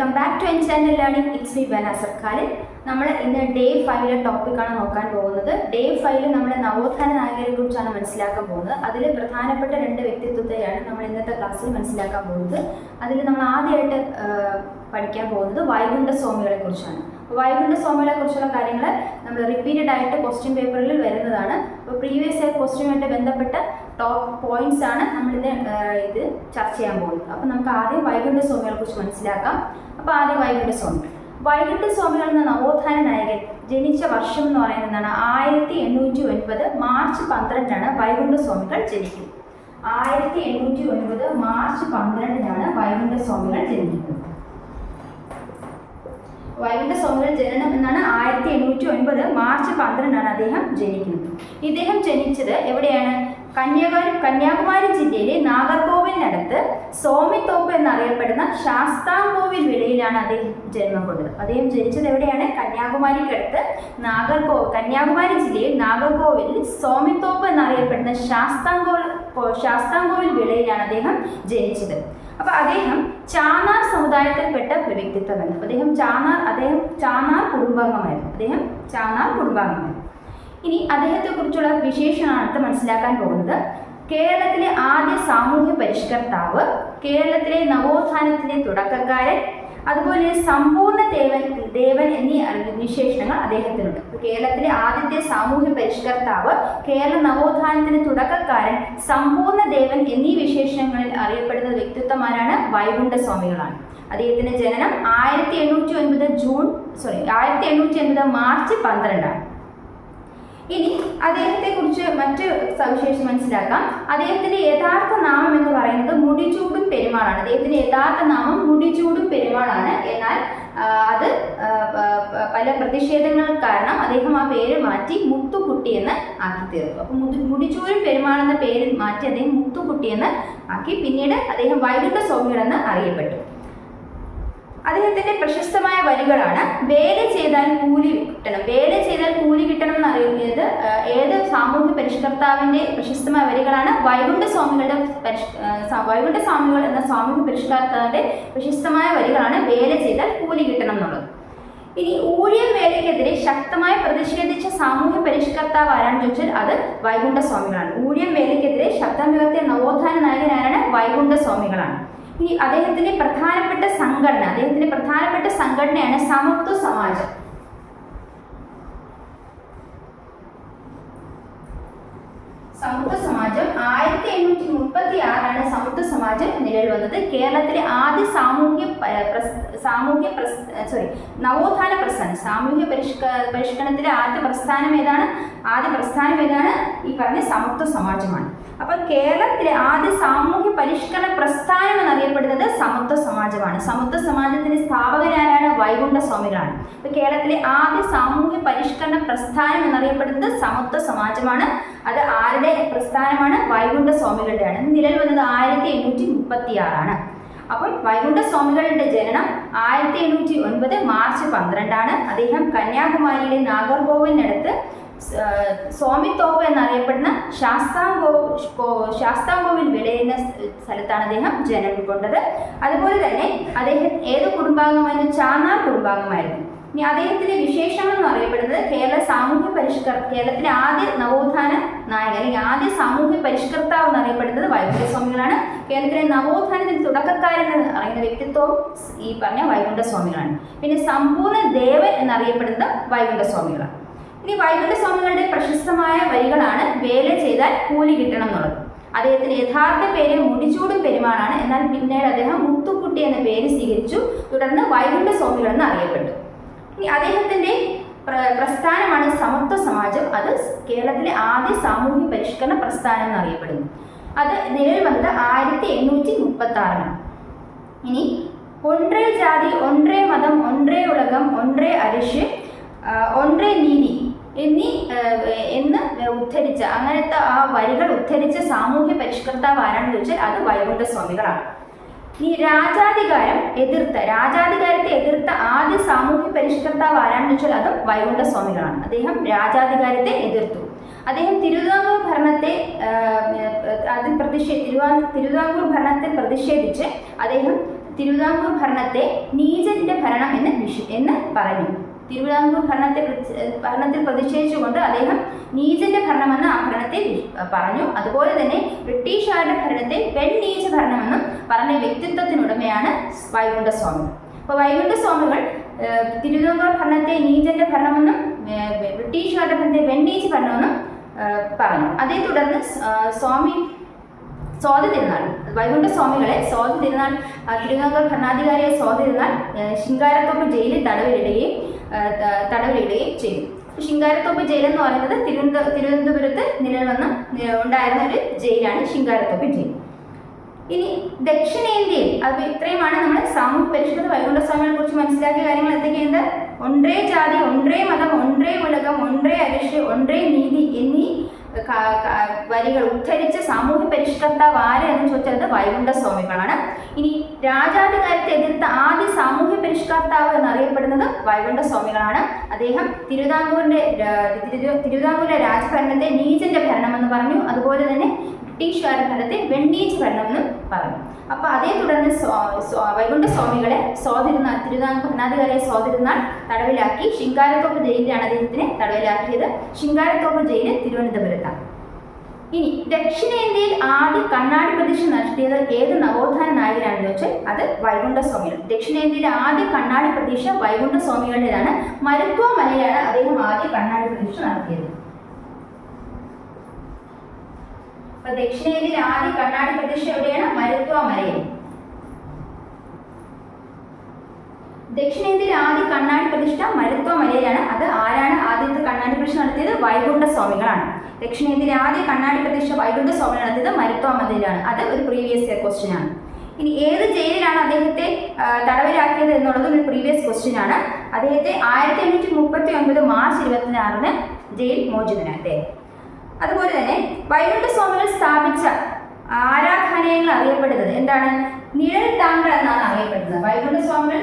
Welcome back to N channel learning. It's me ബന സർക്കാരിൽ. നമ്മൾ ഇന്ന് ഡേ 5 ടോപ്പിക്കാണ് നോക്കാൻ പോകുന്നത്. ഡേ 5 നമ്മുടെ നവോത്ഥാന നായകരെ കുറിച്ചാണ് മനസ്സിലാക്കാൻ പോകുന്നത്. അതിൽ പ്രധാനപ്പെട്ട 2 വ്യക്തിത്വത്തെയാണ് നമ്മൾ ഇന്നത്തെ ക്ലാസ്സിൽ മനസ്സിലാക്കാൻ പോകുന്നത്. അതിൽ നമ്മൾ ആദ്യമായിട്ട് പഠിക്കാൻ പോകുന്നത് വൈകുണ്ഠ സ്വാമികളെ കുറിച്ചാണ്. വൈകുണ്ഠ സ്വാമികളെ കുറിച്ചുള്ള കാര്യങ്ങൾ നമ്മൾ റിപ്പീറ്റഡ് ആയിട്ട് ക്വസ്റ്റ്യൻ പേപ്പറിൽ വരുന്നതാണ്. അപ്പോൾ പ്രീവിയസ് ഇയർ ക്വസ്റ്റ്യനുമായിട്ട് ബന്ധപ്പെട്ട ടോപ്പ് പോയിന്റ്സ് ആണ് നമ്മളിത് ചർച്ച ചെയ്യാൻ പോകുന്നത്. അപ്പോൾ നമുക്ക് ആദ്യം വൈകുണ്ഠ സ്വാമികളെ കുറിച്ച് മനസ്സിലാക്കാം. അപ്പോൾ ആദ്യം വൈകുണ്ഠ സ്വാമികൾ എന്ന നവോത്ഥാന നായകൻ ജനിച്ച വർഷം എന്ന് പറയുന്നതാണ് 1809 മാർച്ച് 12 വൈകുണ്ഠ സ്വാമികൾ ജനിക്കുന്നത്. 1809 മാർച്ച് 12 വൈകുണ്ഠ സ്വാമികൾ ജനിക്കുന്നത്. വൈകുണ്ഠ സ്വാമികൾ ജനനം എന്നാണ് 1809 മാർച്ച് 12 അദ്ദേഹം ജനിക്കുന്നത്. ഇദ്ദേഹം ജനിച്ചത് എവിടെയാണ്? കന്യാകുമാരി ജില്ലയിലെ നാഗർകോവിലിനടുത്ത് സോമിത്തോപ്പ് എന്നറിയപ്പെടുന്ന ശാസ്താംകോവിൽ വിളയിലാണ് അദ്ദേഹം ജന്മം കൊണ്ടത്. അദ്ദേഹം ജനിച്ചത് എവിടെയാണ്? കന്യാകുമാരിക്കടുത്ത് കന്യാകുമാരി ജില്ലയിൽ നാഗർകോവിലിൽ സോമിത്തോപ്പ് എന്നറിയപ്പെടുന്ന ശാസ്താംകോവിൽ വിളയിലാണ് അദ്ദേഹം ജനിച്ചത്. അപ്പൊ അദ്ദേഹം ചാന്നാർ സമുദായത്തിൽപ്പെട്ട ഒരു വ്യക്തിത്വമാണ്. അദ്ദേഹം ചാന്നാർ കുടുംബാംഗമായിരുന്നു. ഇനി അദ്ദേഹത്തെ കുറിച്ചുള്ള വിശേഷണമാണ് മനസ്സിലാക്കാൻ പോകുന്നത്. കേരളത്തിലെ ആദ്യ സാമൂഹ്യ പരിഷ്കർത്താവ്, കേരളത്തിലെ നവോത്ഥാനത്തിന്റെ തുടക്കക്കാരൻ, അതുപോലെ സമ്പൂർണ്ണ ദേവൻ എന്നീ വിശേഷണങ്ങൾ അദ്ദേഹത്തിനുണ്ട്. കേരളത്തിലെ ആദ്യത്തെ സാമൂഹ്യ പരിഷ്കർത്താവ്, കേരള നവോത്ഥാനത്തിന് തുടക്കക്കാരൻ, സമ്പൂർണ്ണ ദേവൻ എന്നീ വിശേഷണങ്ങളിൽ അറിയപ്പെടുന്ന വ്യക്തിത്വമാരാണ് വൈകുണ്ഠ സ്വാമികളാണ്. അദ്ദേഹത്തിന്റെ ജനനം 1809 മാർച്ച് 12. ഇനി അദ്ദേഹത്തെ കുറിച്ച് മറ്റ് സവിശേഷം മനസ്സിലാക്കാം. അദ്ദേഹത്തിന്റെ യഥാർത്ഥ നാമം എന്ന് പറയുന്നത് മുടിചൂടും പെരുമാളാണ്. അദ്ദേഹത്തിന്റെ യഥാർത്ഥ നാമം മുടിചൂടും പെരുമാളാണ്. എന്നാൽ അത് പല പ്രതിഷേധങ്ങൾ കാരണം അദ്ദേഹം ആ പേര് മാറ്റി മുത്തുക്കുട്ടി എന്ന് ആക്കി തീർത്തു. അപ്പൊ മുടിചൂടും പെരുമാൾ എന്ന പേര് മാറ്റി അദ്ദേഹം മുത്തുക്കുട്ടി എന്ന് ആക്കി. പിന്നീട് അദ്ദേഹം വൈകുണ്ഠ സ്വാമികൾ എന്ന് അറിയപ്പെട്ടു. അദ്ദേഹത്തിന്റെ പ്രശസ്തമായ വരികളാണ് വേല ചെയ്താൽ കൂലി കിട്ടണം എന്നറിയുന്നത് ഏത് സാമൂഹ്യ പരിഷ്കർത്താവിന്റെ പ്രശസ്തമായ വരികളാണ്? വൈകുണ്ഠ സ്വാമികൾ എന്ന സാമൂഹ്യ പരിഷ്കർത്താവിന്റെ പ്രശസ്തമായ വരികളാണ് വേല ചെയ്താൽ കൂലി കിട്ടണം എന്നുള്ളത്. ഇനി ഊഴിയം വേലയ്ക്കെതിരെ ശക്തമായി പ്രതിഷേധിച്ച സാമൂഹ്യ പരിഷ്കർത്താവ് ആരാണെന്ന് ചോദിച്ചാൽ അത് വൈകുണ്ഠ സ്വാമികളാണ്. ഊഴിയം വേലയ്ക്കെതിരെ ശബ്ദമുയർത്തിയ നവോത്ഥാന നായകനാരാണ്? വൈകുണ്ഠ സ്വാമികളാണ്. ഇനി അദ്ദേഹത്തിന്റെ പ്രധാനപ്പെട്ട സംഘടനയാണ് സമത്വ സമാജം. സമത്വ സമാജം 1836 സമത്വ സമാജം നിലവിൽ വന്നത്. കേരളത്തിലെ ആദ്യ നവോത്ഥാന പ്രസ്ഥാനം, സാമൂഹ്യ പരിഷ്കരണത്തിലെ ആദ്യ പ്രസ്ഥാനം ഏതാണ്? ഈ പറഞ്ഞ സമത്വ സമാജമാണ്. അപ്പൊ കേരളത്തിലെ ആദ്യ സാമൂഹ്യ പരിഷ്കരണ പ്രസ്ഥാനം എന്നറിയപ്പെടുന്നത് സമത്വ സമാജമാണ്. സമത്വ സമാജത്തിന്റെ സ്ഥാപകനാരാണ്? വൈകുണ്ഠ സ്വാമികളാണ്. അപ്പൊ കേരളത്തിലെ ആദ്യ സാമൂഹ്യ പരിഷ്കരണ പ്രസ്ഥാനം എന്നറിയപ്പെടുന്നത് സമത്വ സമാജമാണ്. അത് ആരുടെ പ്രസ്ഥാനമാണ്? വൈകുണ്ഠ സ്വാമികളുടെയാണ്. നിലവിൽ വന്നത് 1836. അപ്പം വൈകുണ്ഠ സ്വാമികളുടെ ജനനം 1809 മാർച്ച് 12. അദ്ദേഹം കന്യാകുമാരിയിലെ നാഗർകോവിലിനടുത്ത് സ്വാമിത്തോപ്പ് എന്നറിയപ്പെടുന്ന ശാസ്താംകോവിൽ വിളയുന്ന സ്ഥലത്താണ് അദ്ദേഹം ജനനം കൊണ്ടത്. അതുപോലെ തന്നെ അദ്ദേഹം ഏത് കുടുംബാംഗമായിരുന്നു? ചാന്നാർ കുടുംബാംഗമായിരുന്നു. ഇനി അദ്ദേഹത്തിന്റെ വിശേഷങ്ങൾ എന്ന് അറിയപ്പെടുന്നത് കേരളത്തിലെ ആദ്യ നവോത്ഥാന നായകൻ അല്ലെങ്കിൽ ആദ്യ സാമൂഹ്യ പരിഷ്കർത്താവ് എന്നറിയപ്പെടുന്നത് വൈകുണ്ഠ സ്വാമികളാണ്. കേരളത്തിലെ നവോത്ഥാനത്തിന് തുടക്കക്കാരൻ എന്ന് പറയുന്ന വ്യക്തിത്വവും ഈ പറഞ്ഞ വൈകുണ്ഠ സ്വാമികളാണ്. പിന്നെ സമ്പൂർണ്ണ ദേവൻ എന്നറിയപ്പെടുന്നത് വൈകുണ്ഠ സ്വാമികളാണ്. ഇനി വൈകുണ്ഠ സ്വാമികളുടെ പ്രശസ്തമായ വരികളാണ് വേല ചെയ്താൽ കൂലി കിട്ടണം എന്നുള്ളത്. അദ്ദേഹത്തിന്റെ യഥാർത്ഥ പേര് മുടിചൂടും പെരുമാളാണ്. എന്നാൽ പിന്നീട് അദ്ദേഹം മുത്തുക്കുട്ടി എന്ന പേര് സ്വീകരിച്ചു. തുടർന്ന് വൈകുണ്ഠ സ്വാമികൾ എന്ന് അറിയപ്പെട്ടു. ഇനി അദ്ദേഹത്തിന്റെ പ്രസ്ഥാനമാണ് സമത്വ സമാജം. അത് കേരളത്തിലെ ആദ്യ സാമൂഹ്യ പരിഷ്കരണ പ്രസ്ഥാനം എന്നറിയപ്പെടുന്നു. അത് നിലവിൽ വന്നത് 1836. ഇനി ഒன்றേ ജാതി, ഒன்றേ മതം, ഒன்றേ ഉലകം, ഒன்றേ അരിശ്, ഒன்றേ നീതി എന്ന് ഉദ്ധരിച്ച അങ്ങനത്തെ ആ വരികൾ ഉദ്ധരിച്ച സാമൂഹ്യ പരിഷ്കർത്താവ് ആരാണെന്ന് ചോദിച്ചാൽ അത് വൈകുണ്ഠ സ്വാമികളാണ്. ഈ രാജാധികാരത്തെ എതിർത്ത ആദ്യ സാമൂഹ്യ പരിഷ്കർത്താവ് ആരാണെന്ന് വെച്ചാൽ അതും വൈകുണ്ഠ സ്വാമികളാണ്. അദ്ദേഹം രാജാധികാരത്തെ എതിർത്തു. അദ്ദേഹം തിരുവിതാംകൂർ ഭരണത്തിൽ പ്രതിഷേധിച്ച് അദ്ദേഹം തിരുവിതാംകൂർ ഭരണത്തെ ഭരണം എന്ന് പറഞ്ഞു. തിരുവിതാംകൂർ ഭരണത്തിൽ പ്രതിഷേധിച്ചുകൊണ്ട് അദ്ദേഹം നീചന്റെ ഭരണമെന്ന് ആ ഭരണത്തെ പറഞ്ഞു. അതുപോലെ തന്നെ ബ്രിട്ടീഷുകാരുടെ ഭരണത്തെ വെണ്ണീച ഭരണമെന്നും പറഞ്ഞ വ്യക്തിത്വത്തിനുടമയാണ് വൈകുണ്ഠസ്വാമി. അപ്പോൾ വൈകുണ്ഠസ്വാമികൾ തിരുവിതാംകൂർ ഭരണത്തെ നീചന്റെ ഭരണമെന്നും ബ്രിട്ടീഷുകാരുടെ ഭരണത്തെ വെണ്ണീച ഭരണമെന്നും പറഞ്ഞു. അതേ തുടർന്ന് സ്വാതി തിരുനാൾ വൈകുണ്ഠസ്വാമികളെ സ്വാതി തിരുനാൾ തിരുവിതാംകൂർ ഭരണാധികാരിയെ സ്വാതി തിരുനാൾ ശിങ്കാരത്തോപ്പ് ജയിലിൽ തടവിലിടുകയും ചെയ്തു. ശിങ്കാരത്തോപ്പ് ജയിൽ എന്ന് പറയുന്നത് തിരുവനന്തപുരത്ത് ഉണ്ടായിരുന്ന ഒരു ജയിലാണ് ശിങ്കാരത്തോപ്പ് ജയിൽ. ഇനി ദക്ഷിണേന്ത്യയിൽ അത് ഇത്രയുമാണ് നമ്മൾ സാമൂഹ്യ പരിഷ്കൃത വൈകുണ്ഠസ്വാമികളെ കുറിച്ച് മനസ്സിലാക്കിയ കാര്യങ്ങൾ. എന്തൊക്കെയുണ്ട്? ഒன்றേ ജാതി, ഒன்றേ മതം, ഒன்றേ ഉലകം, ഒன்றേ അരിഷ്, ഒன்றേ നീതി എന്നീ വരികൾ ഉദ്ധരിച്ച സാമൂഹ്യ പരിഷ്കർത്താവ് ആര് എന്ന് ചോദിച്ചത് വൈകുണ്ഠസ്വാമികളാണ്. ഇനി രാജാധികാരത്തെ എതിർത്ത ആദ്യ സാമൂഹ്യ പരിഷ്കർത്താവ് എന്നറിയപ്പെടുന്നത് വൈകുണ്ഠസ്വാമികളാണ്. അദ്ദേഹം തിരുവിതാംകൂറിലെ രാജഭരണത്തെ നീചന്റെ ഭരണമെന്ന് പറഞ്ഞു. അതുപോലെ തന്നെ ബ്രിട്ടീഷുകാരുടെ ഭരണത്തെ വെണ്ണീച ഭരണമെന്ന് പറഞ്ഞു. അപ്പോൾ അതേ തുടർന്ന് വൈകുണ്ഠസ്വാമികളെ തിരുവിതാംകൂർ ഭരണാധികാരിയെ സ്വാതി തിരുനാൾ തടവിലാക്കി. ശിങ്കാരത്തോപ്പ് ജയിലിലാണ് അദ്ദേഹത്തിനെ തടവിലാക്കിയത്. ശിങ്കാരത്തോപ്പ് ജയിൽ തിരുവനന്തപുരത്താണ്. ഇനി ദക്ഷിണേന്ത്യയിൽ ആദ്യ കണ്ണാടി പ്രതിഷ്ഠ നടത്തിയത് ഏത് നവോത്ഥാന നായകനാണെന്ന് ചോദിച്ചാൽ അത് വൈകുണ്ഠസ്വാമികൾ. ദക്ഷിണേന്ത്യയിലെ ആദ്യ കണ്ണാടി പ്രതിഷ്ഠ വൈകുണ്ഠസ്വാമികളുടേതാണ്. മരുത്വ മലയിലാണ് അദ്ദേഹം ആദ്യ കണ്ണാടി പ്രതിഷ്ഠ നടത്തിയത്. ദക്ഷിണേന്ത്യയിൽ ആദ്യ കണ്ണാടി പ്രതിഷ്ഠ എവിടെയാണ്? മരുത്വ മലയിൽ. ദക്ഷിണേന്ത്യയിൽ ആദ്യ കണ്ണാടി പ്രതിഷ്ഠ മരുത്വ മലയിലാണ്. അത് ആരാണ് ആദ്യത്തെ കണ്ണാടി പ്രതിഷ്ഠ നടത്തിയത്? വൈകുണ്ഠസ്വാമികളാണ്. ദക്ഷിണേന്ത്യയിലെ ആദ്യ കണ്ണാടി പ്രതിഷ്ഠ വൈകുണ്ഠസ്വാമി നടത്തിയത് മരുത്വ മലയിലാണ്. അത് ഒരു പ്രീവിയസ് ഇയർ ക്വസ്റ്റ്യൻ ആണ്. ഇനി ഏത് ജയിലിലാണ് അദ്ദേഹത്തെ തടവിലാക്കിയത് എന്നുള്ളത് ഒരു പ്രീവിയസ് ക്വസ്റ്റ്യൻ ആണ്. അദ്ദേഹത്തെ 1839 മാർച്ച് 26 ജയിൽ മോചിതനായി. അതുപോലെ തന്നെ വൈകുണ്ഠസ്വാമികൾ സ്ഥാപിച്ച ആരാധനാലയങ്ങൾ അറിയപ്പെടുന്നത് എന്താണ്? നിഴൽ താങ്കൾ എന്നാണ് അറിയപ്പെടുന്നത്. വൈകുണ്ഠസ്വാമികൾ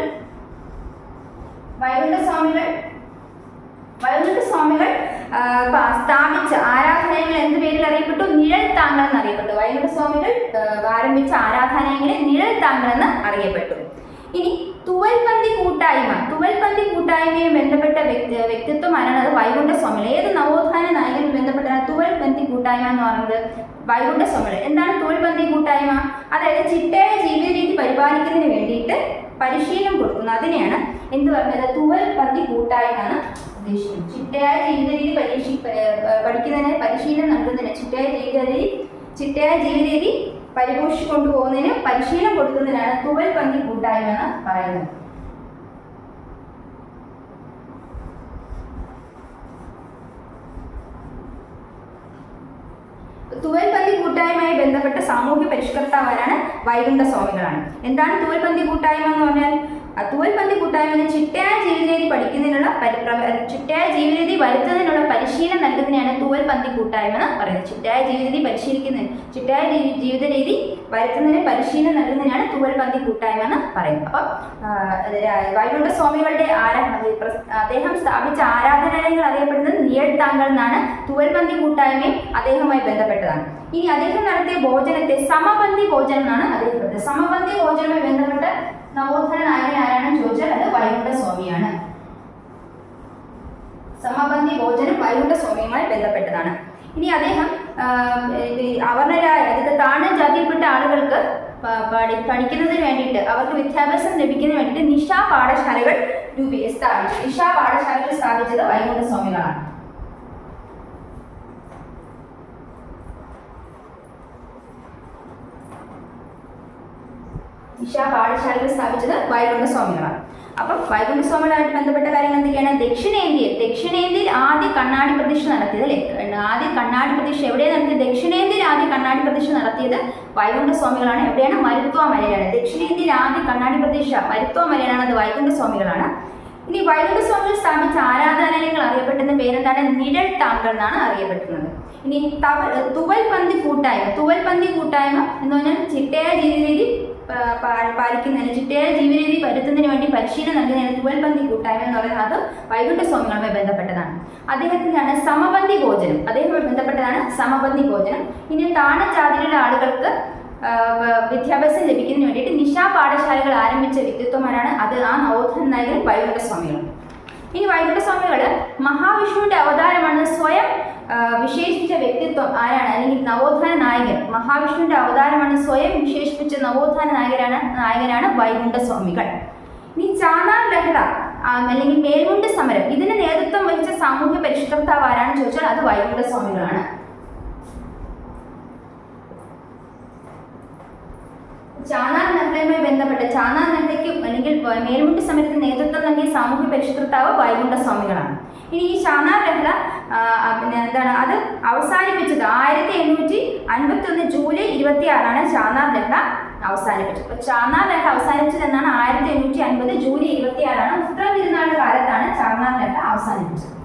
സ്ഥാപിച്ച ആരാധനാലയങ്ങൾ എന്ത് പേരിൽ അറിയപ്പെട്ടു? നിഴൽ താങ്കൾ എന്ന് അറിയപ്പെട്ടു. വൈകുണ്ഠസ്വാമികൾ ആരംഭിച്ച ആരാധനാലയങ്ങളെ നിഴൽ താങ്കൾ എന്ന് അറിയപ്പെട്ടു. ഇനി തുവൽപന്തി കൂട്ടായ്മയുമായി ബന്ധപ്പെട്ട വ്യക്തിത്വം ആരാണ്? അത് വൈകുണ്ഠസ്വാമികൾ. ഏത് നവോത്ഥാന നായകനുമായി ബന്ധപ്പെട്ടാണ് തുവൽപന്തി കൂട്ടായ്മ എന്ന് പറയുന്നത്? വൈകുണ്ഠസ്വാമികൾ. എന്താണ് തുവൽപന്തി കൂട്ടായ്മ? അതായത് ചിട്ടയായ ജീവിത രീതി പരിപാലിക്കുന്നതിന് വേണ്ടിയിട്ട് പരിശീലനം കൊടുക്കുന്നു. അതിനെയാണ് എന്ത് പറഞ്ഞത്? തുവൽപന്തി കൂട്ടായ്മ എന്ന് ഉദ്ദേശിക്കുന്നത്. ചിട്ടയായ ജീവിത രീതി പഠിക്കുന്നതിന് പരിശീലനം നൽകുന്നതിന് ചിട്ടയായ ജീവിത രീതി പരിപോഷിക്കൊണ്ടുപോകുന്നതിന് പരിശീലനം കൊടുക്കുന്നതിനാണ് തുവൽപന്തി കൂട്ടായ്മ എന്ന് പറയുന്നത്. തുവൽപന്തി കൂട്ടായ്മയുമായി ബന്ധപ്പെട്ട സാമൂഹ്യ പരിഷ്കർത്താവാരാണ്? വൈകുണ്ഠസ്വാമികളാണ്. എന്താണ് തുവൽപന്തി കൂട്ടായ്മ എന്ന് പറഞ്ഞാൽ? തുവൽപന്തി കൂട്ടായ്മ ചിട്ടയായ ജീവിതരീതി ചിട്ടയായ ജീവിതരീതി വരുത്തുന്നതിനുള്ള പരിശീലനം നൽകുന്നതിനാണ് തുവൽപന്തി കൂട്ടായ്മ എന്ന് പറയുന്നത്. ചിട്ടയായ ജീവിത രീതി വരുത്തുന്നതിന് പരിശീലനം നൽകുന്നതിനാണ് തുവൽപന്തി കൂട്ടായ്മ എന്ന് പറയുന്നത്. അപ്പം വൈകുണ്ഠസ്വാമികളുടെ അദ്ദേഹം സ്ഥാപിച്ച ആരാധനാലയങ്ങൾ അറിയപ്പെടുന്നത് നിഴൽ താങ്കൾ എന്നാണ്. തുവൽപന്തി കൂട്ടായ്മയും അദ്ദേഹവുമായി ബന്ധപ്പെട്ടതാണ്. ഇനി അദ്ദേഹം നടത്തിയ ഭോജനത്തെ സമപന്തി ഭോജനം എന്നാണ് അറിയപ്പെടുന്നത്. സമപന്തി ഭോജനവുമായി ബന്ധപ്പെട്ട നവോത്ഥാന നായകൻ ആരാണെന്ന് ചോദിച്ചാൽ അത് വൈകുണ്ഠസ്വാമിയാണ്. സമപന്തി ഭോജനം വൈകുണ്ഠസ്വാമിയുമായി ബന്ധപ്പെട്ടതാണ്. ഇനി അദ്ദേഹം താഴ്ന്ന ജാതിയിൽപ്പെട്ട ആളുകൾക്ക് പഠിക്കുന്നതിന് വേണ്ടിയിട്ട് അവർക്ക് വിദ്യാഭ്യാസം ലഭിക്കുന്നതിന് വേണ്ടിയിട്ട് നിശാ പാഠശാലകൾ സ്ഥാപിച്ചത് വൈകുണ്ഠസ്വാമികളാണ്. പാഠശാലകൾ സ്ഥാപിച്ചത് വൈകുണ്ഠസ്വാമികളാണ്. അപ്പം വൈകുണ്ഠസ്വാമികളുമായിട്ട് ബന്ധപ്പെട്ട കാര്യങ്ങൾ എന്തൊക്കെയാണ്? ദക്ഷിണേന്ത്യയിൽ ആദ്യ കണ്ണാടി പ്രതിഷ്ഠ നടത്തിയത് ആദ്യ കണ്ണാടി പ്രതിഷ്ഠ എവിടെയാണ് നടത്തിയത്? ദക്ഷിണേന്ത്യയിൽ ആദ്യ കണ്ണാടി പ്രതിഷ്ഠ നടത്തിയത് വൈകുണ്ഠസ്വാമികളാണ്. എവിടെയാണ്? മരുത്വ മലയിലാണ്. ദക്ഷിണേന്ത്യയിൽ ആദ്യ കണ്ണാടി പ്രതിഷ്ഠ മരുത്വ മലയിലാണ്. അത് വൈകുണ്ഠസ്വാമികളാണ്. ഇനി വൈകുണ്ഠസ്വാമികൾ സ്ഥാപിച്ച ആരാധനാലയങ്ങൾ അറിയപ്പെടുന്ന പേരെന്താണ്? നിഴൽ താങ്കൾ എന്നാണ് അറിയപ്പെടുന്നത്. ഇനി തുവൽപന്തി കൂട്ടായ്മ എന്ന് പറഞ്ഞാൽ ചിട്ടയായ ജീവിതരീതി പാലിക്കുന്നതിന് ചിട്ടയായ ജീവിതരീതി വരുത്തുന്നതിന് വേണ്ടി പരിശീലനം നൽകുന്നതിന് തുവൽപന്തി കൂട്ടായ്മ എന്ന് പറയുന്നത് അത് വൈകുണ്ഠസ്വാമികളുമായി ബന്ധപ്പെട്ടതാണ്. അദ്ദേഹത്തിനാണ് സമപന്തി ഭോജനം. അദ്ദേഹവുമായി ബന്ധപ്പെട്ടതാണ് സമപന്തി ഭോജനം. ഇനി താഴ്ന്ന ജാതിയിലുള്ള ആളുകൾക്ക് വിദ്യാഭ്യാസം ലഭിക്കുന്നതിന് വേണ്ടിയിട്ട് നിശാ പാഠശാലകൾ ആരംഭിച്ച വ്യക്തിത്വമാരാണ്. അത് ആ നവോത്ഥാന നായകൻ വൈകുണ്ഠസ്വാമികളാണ്. ഇനി വൈകുണ്ഠസ്വാമികൾ മഹാവിഷ്ണുവിന്റെ അവതാരമാണ് സ്വയം വിശേഷിപ്പിച്ച വ്യക്തിത്വം ആരാണ്, അല്ലെങ്കിൽ നവോത്ഥാന നായകൻ മഹാവിഷ്ണുവിന്റെ അവതാരമാണ് സ്വയം വിശേഷിപ്പിച്ച നവോത്ഥാന നായകനാണ് വൈകുണ്ഠസ്വാമികൾ. ഇനി ചാന്നാർ ലഹള അല്ലെങ്കിൽ മേൽമുണ്ട് സമരം ഇതിന് നേതൃത്വം വഹിച്ച സാമൂഹ്യ പരിഷ്കർത്താവ് ആരാണെന്ന് ചോദിച്ചാൽ അത് വൈകുണ്ഠസ്വാമികളാണ്. ചാന്നാർ ലഹളയുമായി ബന്ധപ്പെട്ട് ചാന്നാർ ലഹളയ്ക്ക് അല്ലെങ്കിൽ മേൽമുണ്ട് സമരത്തിന് നേതൃത്വം നൽകിയ സാമൂഹ്യ പരിഷ്കർത്താവ് വൈകുണ്ഠസ്വാമികളാണ്. ഇനി ഈ ചാന്നാർ ലഹള അത് അവസാനിപ്പിച്ചത് 1851 ജൂലൈ 26 ചാന്നാർ ലഹള അവസാനിപ്പിച്ചത്. അപ്പോൾ ചാന്നാർ ലഹള അവസാനിച്ചത് എന്നാണ് 1850 ജൂലൈ 26 ഉത്തര തിരുനാളിന്റെ കാലത്താണ് ചാന്നാർ ലഹള അവസാനിപ്പിച്ചത്.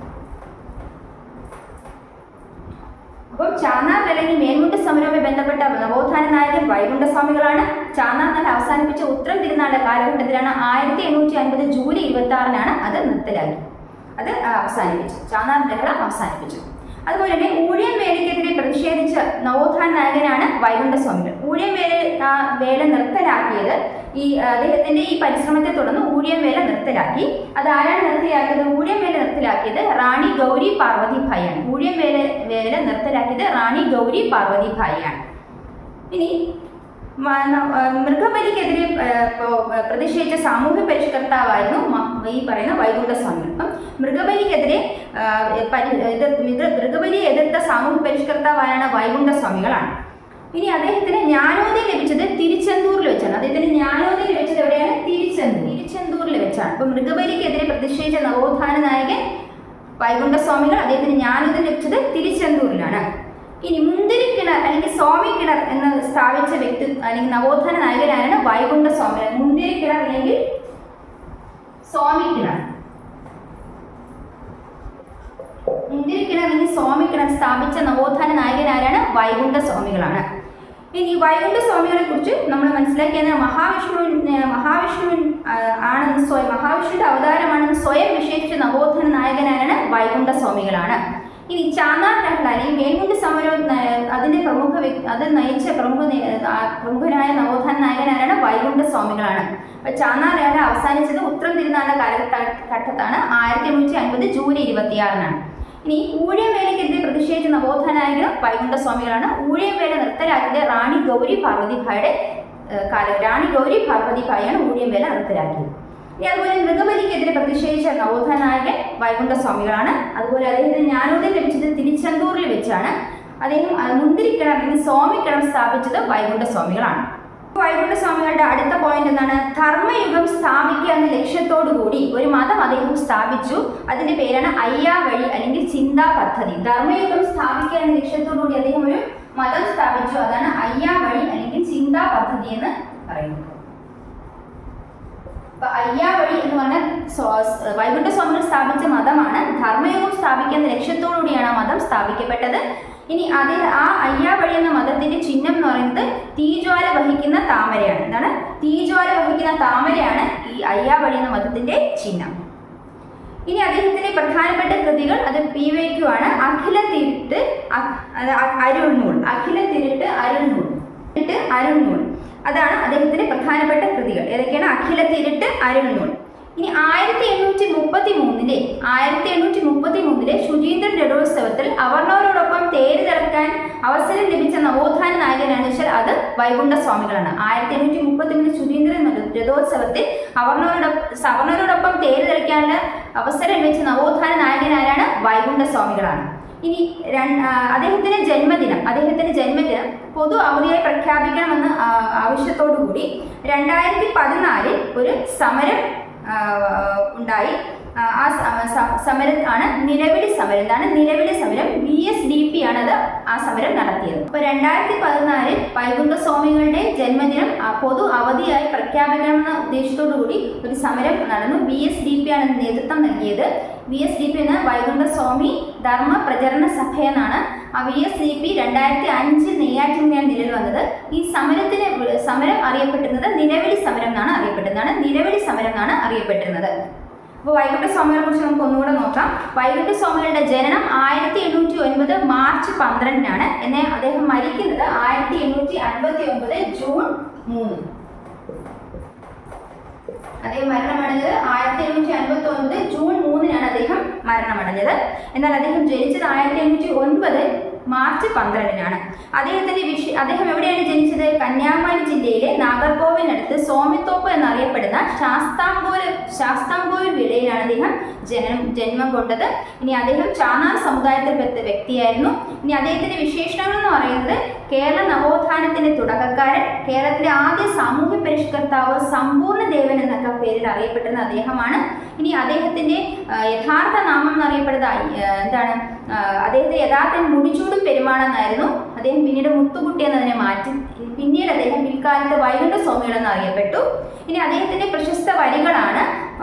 അപ്പം ചാന്നാർ അല്ലെങ്കിൽ മേൽമുണ്ട് സമരവുമായി ബന്ധപ്പെട്ട നവോത്ഥാന നായകൻ വൈകുണ്ഠസ്വാമികളാണ്. ചാന്നാർ ലഹള അവസാനിപ്പിച്ച ഉത്തരം തിരുനാളിന്റെ കാലഘട്ടത്തിലാണ് 1850 ജൂലൈ 26 അത് നിർത്തലാക്കി, അത് അവസാനിപ്പിച്ചു, ചാന്നാർ ലഹള അവസാനിപ്പിച്ചു. അതുപോലെ തന്നെ ഊഴിയം വേലയ്ക്കെതിരെ പ്രതിഷേധിച്ച നവോത്ഥാന നായകനാണ് വൈകുണ്ഠസ്വാമികൾ. ഊഴിയം വേല നിർത്തലാക്കിയത് അദ്ദേഹത്തിന്റെ ഈ പരിശ്രമത്തെ തുടർന്ന് ഊഴിയം വേല നിർത്തലാക്കി. അത് ആരാണ് നിർത്തലാക്കിയത്? ഊഴിയം വേല നിർത്തലാക്കിയത് റാണി ഗൗരി പാർവതി ഭായിയാണ്. ഊഴിയം വേല നിർത്തലാക്കിയത് റാണി ഗൗരി പാർവതി ഭായിയാണ്. ഇനി മൃഗബലിക്കെതിരെ പ്രതിഷേധിച്ച സാമൂഹ്യ പരിഷ്കർത്താവായിരുന്നു ഈ പറയുന്ന വൈകുണ്ഠസ്വാമികൾ. അപ്പം മൃഗബലിക്കെതിരെ മൃഗബലിയെ എതിർത്ത സാമൂഹ്യ പരിഷ്കർത്താവായാണ് വൈകുണ്ഠസ്വാമികളാണ്. ഇനി അദ്ദേഹത്തിന് ജ്ഞാനോദയം ലഭിച്ചത് തിരുച്ചെന്തൂരിൽ വെച്ചാണ്. അദ്ദേഹത്തിന് ജ്ഞാനോദയം ലഭിച്ചത് എവിടെയാണ്? തിരുച്ചെന്തൂരിൽ വെച്ചാണ്. അപ്പം മൃഗബലിക്കെതിരെ പ്രതിഷേധിച്ച നവോത്ഥാന നായകൻ വൈകുണ്ഠസ്വാമികൾ, അദ്ദേഹത്തിന് ജ്ഞാനോദയം ലഭിച്ചത് തിരുച്ചെന്തൂരിലാണ്. ഇനി മുന്തിരിക്കിണർ അല്ലെങ്കിൽ സ്വാമിക്കിണർ എന്ന് സ്ഥാപിച്ച വ്യക്തി അല്ലെങ്കിൽ നവോത്ഥാന നായകനാണ് വൈകുണ്ഠസ്വാമികൾ. മുന്തിരിക്കിണർ അല്ലെങ്കിൽ സ്വാമിക്കിണർ അല്ലെങ്കിൽ സ്വാമിക്കിണർ സ്ഥാപിച്ച നവോത്ഥാന നായകനാരാണ്? വൈകുണ്ഠസ്വാമികളാണ്. ഇനി വൈകുണ്ഠസ്വാമികളെ കുറിച്ച് നമ്മൾ മനസ്സിലാക്കിയത് മഹാവിഷ്ണുവിന്റെ അവതാരമാണെന്ന് സ്വയം വിശേഷിച്ച നവോത്ഥാന നായകനാരാണ്? വൈകുണ്ഠസ്വാമികളാണ്. ഇനി ചാന്നാർ ലഹള അല്ലെങ്കിൽ മേൽമുണ്ട് സമരം അതിന്റെ അത് നയിച്ച പ്രമുഖനായ നവോത്ഥാന നായകനാരാണ്? വൈകുണ്ഠസ്വാമികളാണ്. അപ്പൊ ചാന്നാർ ലഹള അവസാനിച്ചത് ഉത്തരം തിരുനാളിന്റെ കാലഘട്ടത്താണ് 1850 ജൂലൈ 26. ഇനി ഊഴിയം വേലയ്ക്കെതിരെ പ്രതിഷേധിച്ച നവോത്ഥാന നായകനും വൈകുണ്ഠസ്വാമികളാണ്. ഊഴിയം വേല നിർത്തലാക്കിയത് റാണി ഗൗരി പാർവതി ഭായിയുടെ റാണി ഗൗരി പാർവതി ഭായിയാണ് ഊഴിയം വേല നിർത്തലാക്കിയത്. ഇനി അതുപോലെ മൃഗബലിക്കെതിരെ പ്രതിഷേധിച്ച നവോത്ഥാന നായകൻ വൈകുണ്ഠസ്വാമികളാണ്. അതുപോലെ അദ്ദേഹത്തിന് ജ്ഞാനോദയം ലഭിച്ചത് തിരുച്ചെന്തൂരിൽ വെച്ചാണ്. അദ്ദേഹം മുന്തിരിക്കിണർ അല്ലെങ്കിൽ സ്വാമിക്കിണർ സ്ഥാപിച്ചത് വൈകുണ്ഠസ്വാമികളാണ്. വൈകുണ്ഠസ്വാമികളുടെ അടുത്ത പോയിന്റ് എന്താണ്? ധർമ്മയുഗം സ്ഥാപിക്കുക എന്ന ലക്ഷ്യത്തോടു കൂടി ഒരു മതം അദ്ദേഹം സ്ഥാപിച്ചു. അതിന്റെ പേരാണ് അയ്യാവഴി അല്ലെങ്കിൽ ചിന്താ പദ്ധതി. ധർമ്മയുഗം സ്ഥാപിക്കുക എന്ന ലക്ഷ്യത്തോടു കൂടി അദ്ദേഹം ഒരു മതം സ്ഥാപിച്ചു. അതാണ് അയ്യാവഴി അല്ലെങ്കിൽ ചിന്താ പദ്ധതി എന്ന് പറയുന്നത്. അപ്പൊ അയ്യാവഴി എന്ന് പറഞ്ഞാൽ വൈകുണ്ഠസ്വാമികൾ സ്ഥാപിച്ച മതമാണ്. ധർമ്മയുഗം സ്ഥാപിക്കുന്ന ലക്ഷ്യത്തോടുകൂടിയാണ് ആ മതം സ്ഥാപിക്കപ്പെട്ടത്. ഇനി ആ അയ്യാവഴി എന്ന മതത്തിന്റെ ചിഹ്നം എന്ന് പറയുന്നത് തീജ്വാല വഹിക്കുന്ന താമരയാണ്. എന്താണ്? തീജ്വാല വഹിക്കുന്ന താമരയാണ് ഈ അയ്യാവഴി എന്ന മതത്തിന്റെ ചിഹ്നം. ഇനി അദ്ദേഹത്തിന്റെ പ്രധാനപ്പെട്ട കൃതികൾ അത് PYQ ആണ്. അഖില തിരുട്ട് അരുൾനൂൽ, അഖില തിരുട്ട് അരുൾനൂൽ അതാണ് അദ്ദേഹത്തിന്റെ പ്രധാനപ്പെട്ട കൃതികൾ. ഏതൊക്കെയാണ്? അഖില തിരുട്ട് അരുൾനൂൽ. ഇനി 1833 ശുചീന്ദ്രൻ രഥോത്സവത്തിൽ അവർണവരോടൊപ്പം തേര് തിറക്കാൻ അവസരം ലഭിച്ച നവോത്ഥാന നായകനാണ് വെച്ചാൽ അത് വൈകുണ്ഠസ്വാമികളാണ്. 1833 ശുചീന്ദ്രൻ രഥോത്സവത്തിൽ അവർണവരോടൊപ്പം തേര് തിറക്കാനുള്ള അവസരം ലഭിച്ച നവോത്ഥാന നായകനാരാണ്? വൈകുണ്ഠസ്വാമികളാണ്. ഇനി അദ്ദേഹത്തിന്റെ ജന്മദിനം പൊതു അവധിയായി പ്രഖ്യാപിക്കണമെന്ന ആവശ്യത്തോടു കൂടി 2014 ഒരു സമരം ഉണ്ടായി. ആ സമരം ആണ് നിലവിളി സമരം. എന്താണ് നിലവിളി സമരം? VSDP ആണ് അത് ആ സമരം നടത്തിയത്. അപ്പോൾ 2014 വൈകുണ്ഠസ്വാമികളുടെ ജന്മദിനം പൊതു അവധിയായി പ്രഖ്യാപിക്കണമെന്ന ഉദ്ദേശത്തോടു കൂടി ഒരു സമരം നടന്നു. VSDP ആണ് നേതൃത്വം നൽകിയത്. VSDP എന്ന വൈകുണ്ഠസ്വാമി ധർമ്മ പ്രചരണ സഭ എന്നാണ്. ആ VSDP 2005 നെയ്യാറ്റിൻകരയിൽ നിലവിൽ വന്നത്. ഈ സമരം അറിയപ്പെട്ടിരുന്നത് നിലവിളി സമരം എന്നാണ് അറിയപ്പെട്ടിരുന്നത്. അപ്പോൾ വൈകുണ്ഠസ്വാമികളെ കുറിച്ച് നമുക്ക് ഒന്നുകൂടെ നോക്കാം. വൈകുണ്ഠസ്വാമികളുടെ ജനനം 1809 മാർച്ച് 12-നാണ്. എന്നാൽ അദ്ദേഹം മരിക്കുന്നത് 1859 ജൂൺ 3. അദ്ദേഹം മരണമടഞ്ഞത് 1859 ജൂൺ 3-നാണ് അദ്ദേഹം മരണമടഞ്ഞത്. എന്നാൽ അദ്ദേഹം ജനിച്ചത് 1809 മാർച്ച് 12-നാണ്. അദ്ദേഹം എവിടെയാണ് ജനിച്ചത്? കന്യാകുമാരി ജില്ലയിലെ നാഗർകോവിലിനടുത്ത് സോമിത്തോപ്പ് എന്നറിയപ്പെടുന്ന ശാസ്താംകോവിൽ വിളയിലാണ് അദ്ദേഹം ജന്മം കൊണ്ടത്. ഇനി അദ്ദേഹം ചാന്നാർ സമുദായത്തിൽപ്പെട്ട വ്യക്തിയായിരുന്നു. ഇനി അദ്ദേഹത്തിന്റെ വിശേഷണങ്ങൾ എന്ന് പറയുന്നത് കേരള നവോത്ഥാനത്തിന്റെ തുടക്കക്കാരൻ, കേരളത്തിലെ ആദ്യ സാമൂഹ്യ പരിഷ്കർത്താവ്, സമ്പൂർണ്ണ ദേവൻ എന്നൊക്കെ പേരിൽ അറിയപ്പെടുന്ന അദ്ദേഹമാണ്. ഇനി അദ്ദേഹത്തിന്റെ യഥാർത്ഥ നാമം എന്നറിയപ്പെടുന്നത് എന്താണ്? അദ്ദേഹത്തിന്റെ യഥാർത്ഥ മുടിച്ചൂട് പെരുമാളെന്നായിരുന്നു. അദ്ദേഹം പിന്നീട് മുത്തുകുട്ടി എന്നതിനെ മാറ്റി പിന്നീട് അദ്ദേഹം പിൽക്കാലത്ത് വൈകുണ്ഠസ്വാമികൾ എന്നറിയപ്പെട്ടു. ഇനി അദ്ദേഹത്തിന്റെ പ്രശസ്ത വരികളാണ്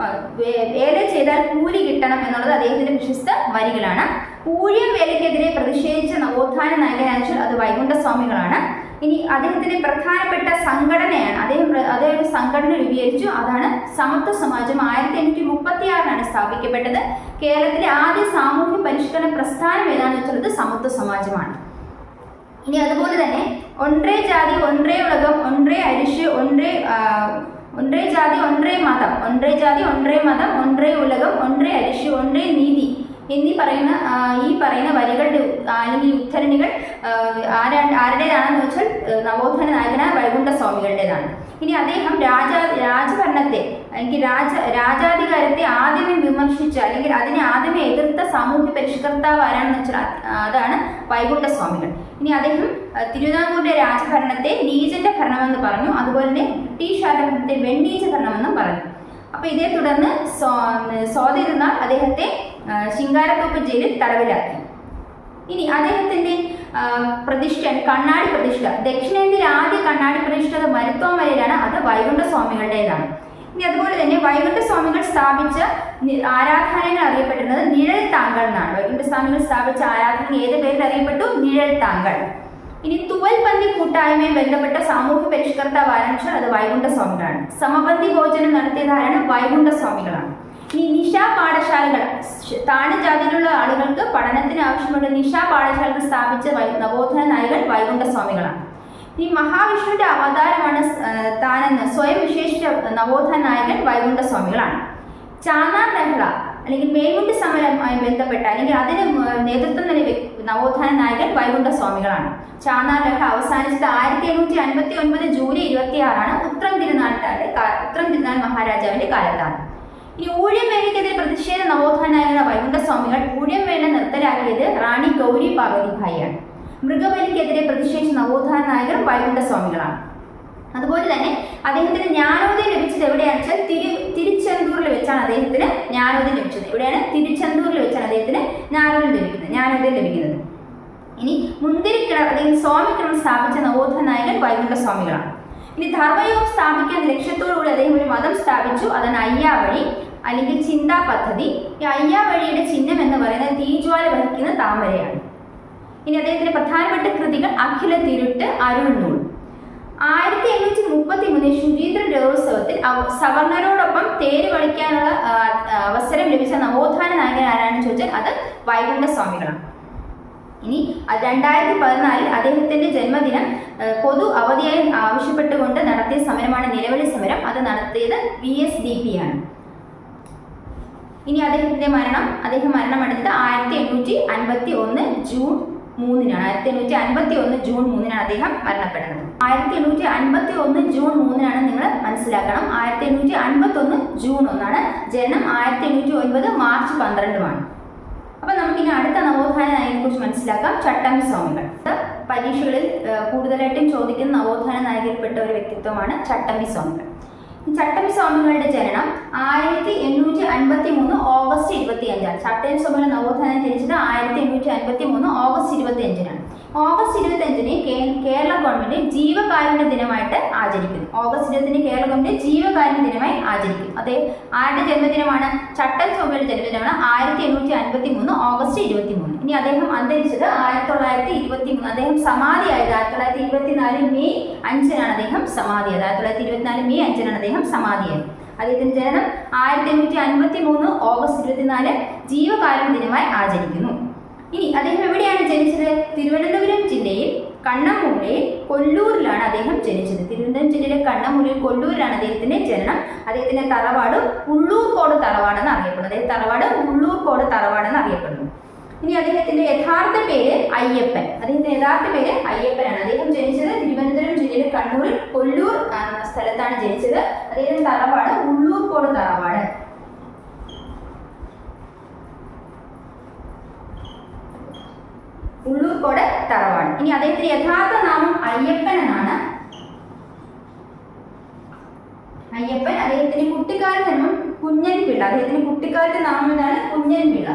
വേല ചെയ്താൽ കൂലി കിട്ടണം എന്നുള്ളത് അദ്ദേഹത്തിന്റെ പ്രശസ്ത വരികളാണ്. ഊഴിയം വേലയ്ക്കെതിരെ പ്രതിഷേധിച്ച നവോത്ഥാന നായകനാണെന്ന് അത് വൈകുണ്ഠസ്വാമികളാണ്. ഇനി അദ്ദേഹത്തിന്റെ പ്രധാനപ്പെട്ട സംഘടനയാണ്, അദ്ദേഹം ഒരു സംഘടന രൂപീകരിച്ചു. അതാണ് സമത്വ സമാജം. 1836-ലാണ് സ്ഥാപിക്കപ്പെട്ടത്. കേരളത്തിലെ ആദ്യ സാമൂഹ്യ പരിഷ്കരണ പ്രസ്ഥാനം ഏതാണെന്ന് വെച്ചുള്ളത് സമത്വ സമാജമാണ്. ഇനി അതുപോലെ തന്നെ ഒன்றേ ജാതി ഒன்றേ ഉലകം ഒன்றേ അരിശ് ഒன்றേ ജാതി ഒன்றേ മതം ഒன்றേ ഉലകം ഒன்றേ അരിശ് ഒன்றേ നീതി എന്നീ പറയുന്ന വരികളുടെ അല്ലെങ്കിൽ ഉദ്ധരണികൾ ആരുടേതാണെന്ന് വെച്ചാൽ നവോത്ഥാന നായകനായ വൈകുണ്ഠസ്വാമികളുടേതാണ്. ഇനി അദ്ദേഹം രാജഭരണത്തെ അല്ലെങ്കിൽ രാജാധികാരത്തെ ആദ്യമേ വിമർശിച്ച അല്ലെങ്കിൽ അതിനെ ആദ്യമേ എതിർത്ത സാമൂഹ്യ പരിഷ്കർത്താവ് ആരാണെന്ന് വെച്ചാൽ അതാണ് വൈകുണ്ഠസ്വാമികൾ. ഇനി അദ്ദേഹം തിരുവിതാംകൂറിന്റെ രാജഭരണത്തെ നീചന്റെ ഭരണമെന്ന് പറഞ്ഞു. അതുപോലെ തന്നെ ബ്രിട്ടീഷ് രാജഭരണത്തെ വെണ്ണീച ഭരണമെന്നും പറഞ്ഞു. അപ്പോൾ ഇതേ തുടർന്ന് സ്വാതിരുന്നാൾ അദ്ദേഹത്തെ ശിങ്കാരത്തോപ്പ് ജയിലിൽ തടവിലാക്കി. ഇനി അദ്ദേഹത്തിന്റെ പ്രതിഷ്ഠയാണ് കണ്ണാടി പ്രതിഷ്ഠ. ദക്ഷിണേന്ത്യയിലെ ആദ്യ കണ്ണാടി പ്രതിഷ്ഠ മരുത്തോമലയിലാണ്. അത് വൈകുണ്ഠസ്വാമികളുടേതാണ്. ഇനി അതുപോലെ തന്നെ വൈകുണ്ഠസ്വാമികൾ സ്ഥാപിച്ച ആരാധനകൾ അറിയപ്പെടുന്നത് നിഴൽ താങ്കൾ എന്നാണ്. വൈകുണ്ഠസ്വാമികൾ സ്ഥാപിച്ച ആരാധന ഏത് പേരിൽ അറിയപ്പെട്ടു? നിഴൽ താങ്കൾ. ഇനി തുവൽപന്തി കൂട്ടായ്മയെ ബന്ധപ്പെട്ട സാമൂഹ്യ പരിഷ്കർത്താവ് ആരംഭിച്ചാൽ അത് വൈകുണ്ഠസ്വാമികളാണ്. സമപന്തി ഭോജനം നടത്തിയതാരാണ്? വൈകുണ്ഠസ്വാമികളാണ്. ഇനി നിശാ പാഠശാലകൾ, താഴ്ന്ന ജാതിയിലുള്ള ആളുകൾക്ക് പഠനത്തിന് ആവശ്യമുള്ള നിശാ പാഠശാലകൾ സ്ഥാപിച്ച നവോത്ഥാന നായകൻ വൈകുണ്ഠസ്വാമികളാണ്. ഈ മഹാവിഷ്ണുവിന്റെ അവതാരമാണ് താനെന്ന് സ്വയം വിശേഷിച്ച നവോത്ഥാന നായകൻ വൈകുണ്ഠസ്വാമികളാണ്. ചാന്നാർ ലഹള അല്ലെങ്കിൽ മേൽമുണ്ട് സമരവുമായി ബന്ധപ്പെട്ട അല്ലെങ്കിൽ അതിന് നേതൃത്വം നൽകിയ നവോത്ഥാന നായകൻ വൈകുണ്ഠസ്വാമികളാണ്. ചാന്നാർ ലഹള അവസാനിച്ചത് 1859 ജൂലൈ 26-ആണ്. ഉത്രം തിരുനാൾ മഹാരാജാവിന്റെ കാലത്താണ്. ഈ ഊഴിയം വേലയ്ക്കെതിരെ പ്രതിഷേധ നവോത്ഥാന നായകനായ വൈകുണ്ഠസ്വാമികൾ ഊഴിയം വേല നിർത്തലാക്കിയത് റാണി ഗൗരി പാർവതിഭായിയാണ്. മൃഗബലിക്കെതിരെ പ്രതിഷേധിച്ച നവോത്ഥാന നായകൻ വൈകുണ്ഠസ്വാമികളാണ്. അതുപോലെ തന്നെ അദ്ദേഹത്തിന് ജ്ഞാനോദയം ലഭിച്ചത് എവിടെയാണെന്ന് വെച്ചാൽ തിരുച്ചെന്തൂരിൽ വെച്ചാണ് അദ്ദേഹത്തിന് ജ്ഞാനോദയം ലഭിച്ചത്. എവിടെയാണ്? തിരുച്ചെന്തൂരിൽ വെച്ചാണ് അദ്ദേഹത്തിന് ജ്ഞാനോദയം ലഭിക്കുന്നത്. ഇനി മുന്തിരിക്കിണർ അല്ലെങ്കിൽ സ്വാമിക്കിണർ സ്ഥാപിച്ച നവോത്ഥാന നായകൻ വൈകുണ്ഠസ്വാമികളാണ്. ഇനി ധർമ്മയോഗം സ്ഥാപിക്കാൻ ലക്ഷ്യത്തോടുകൂടി അദ്ദേഹം ഒരു മതം സ്ഥാപിച്ചു. അതാണ് അയ്യാവഴി അല്ലെങ്കിൽ ചിന്താ പദ്ധതി. ഈ അയ്യാവഴിയുടെ ചിഹ്നം എന്ന് പറയുന്നത് തീജ്വാല വഹിക്കുന്ന താമരയാണ്. ഇനി അദ്ദേഹത്തിന്റെ പ്രധാനപ്പെട്ട കൃതികൾ അഖില തിരുട്ട്, അരുൾനൂൽ. 1833 ശുചീന്ദ്ര രഥോത്സവത്തിൽ സവർണരോടൊപ്പം തേര് കളിക്കാനുള്ള അവസരം ലഭിച്ച നവോത്ഥാന നായകൻ ആരാണെന്ന് ചോദിച്ചാൽ അത് വൈകുണ്ഠസ്വാമികളാണ്. ഇനി 2014 അദ്ദേഹത്തിന്റെ ജന്മദിനം പൊതു അവധിയായി ആവശ്യപ്പെട്ടുകൊണ്ട് നടത്തിയ സമരമാണ് നിലവിളി സമരം. അത് നടത്തിയത് VSDP ആണ്. ഇനി അദ്ദേഹം മരണമടഞ്ഞത് 1851 ജൂൺ 3-നാണ്. 1851 ജൂൺ 3-നാണ് അദ്ദേഹം മരണപ്പെടുന്നത്. 1851 ജൂൺ 3-നാണ് നിങ്ങൾ മനസ്സിലാക്കണം. 1851 ജൂൺ 1-ആണ് ജനനം. 1809 മാർച്ച് 12-മാണ്. അപ്പൊ നമുക്കിനി അടുത്ത നവോത്ഥാന നായകനെ കുറിച്ച് മനസ്സിലാക്കാം. ചട്ടമ്പി സ്വാമികൾ. പരീക്ഷകളിൽ കൂടുതലായിട്ടും ചോദിക്കുന്ന നവോത്ഥാന നായകരിൽപ്പെട്ട ഒരു വ്യക്തിത്വമാണ് ചട്ടമ്പി സ്വാമികൾ. ചട്ടമ്പി സ്വാമികളുടെ ജനനം 1853 ഓഗസ്റ്റ് 25-ആണ്. ചട്ടമ്പി സ്വാമികൾ നവോത്ഥാനം ജനിച്ചത് 1853 ഓഗസ്റ്റ് 25-നാണ്. ഓഗസ്റ്റ് 25-ന് കേരള ഗവൺമെന്റ് ജീവകാരുണ്യ ദിനമായിട്ട് ആചരിക്കുന്നു. ഓഗസ്റ്റ് 20-ന് കേരള ഗവൺമെന്റ് ജീവകാരുണ്യ ദിനമായി ആചരിക്കും. അതേ ആരുടെ ജന്മദിനമാണ്? ചട്ടമ്പി സ്വാമികളുടെ ജന്മദിനമാണ് 1853 ഓഗസ്റ്റ് 23. ഇനി അദ്ദേഹം അന്തരിച്ചത് 1923. അദ്ദേഹം സമാധിയായത് 1924 മെയ് 5-നാണ് അദ്ദേഹം സമാധിയായത്. 1924 മെയ് 5-നാണ് അദ്ദേഹം സമാധിയായത്. അദ്ദേഹത്തിന്റെ ജനനം 1853 ഓഗസ്റ്റ് 24 ജീവകാരുണ്യ ദിനമായി ആചരിക്കുന്നു. ഇനി അദ്ദേഹം എവിടെയാണ് ജനിച്ചത്? തിരുവനന്തപുരം ജില്ലയിൽ കണ്ണമൂലയിൽ കൊല്ലൂരിലാണ് അദ്ദേഹം ജനിച്ചത്. തിരുവനന്തപുരം ജില്ലയിലെ കണ്ണമൂലയിൽ കൊല്ലൂരിലാണ് അദ്ദേഹത്തിന്റെ ജനനം. അദ്ദേഹത്തിന്റെ തറവാട് ഉള്ളൂർക്കോട് തറവാടെന്ന് അറിയപ്പെടുന്നു. അദ്ദേഹം തറവാട് ഉള്ളൂർക്കോട് തറവാടെന്ന് അറിയപ്പെടുന്നു. ഇനി അദ്ദേഹത്തിന്റെ യഥാർത്ഥ പേര് അയ്യപ്പൻ. അദ്ദേഹത്തിന്റെ യഥാർത്ഥ പേര് അയ്യപ്പനാണ്. അദ്ദേഹം ജനിച്ചത് തിരുവനന്തപുരം ജില്ലയിലെ കണ്ണൂരിൽ കൊല്ലൂർ എന്ന സ്ഥലത്താണ് ജനിച്ചത്. അദ്ദേഹത്തിന്റെ തറവാട് ഉള്ളൂർക്കോട് തറവാട്. ഉള്ളൂർക്കോട് തറവാട്. ഇനി അദ്ദേഹത്തിന്റെ യഥാർത്ഥ നാമം അയ്യപ്പൻ എന്നാണ്. അയ്യപ്പൻ. അദ്ദേഹത്തിന്റെ കുട്ടിക്കാലത്ത് ജന്മം കുഞ്ഞൻപിള്ള. അദ്ദേഹത്തിന്റെ കുട്ടിക്കാലത്തെ നാമം എന്താണ്? കുഞ്ഞൻപിള്ള.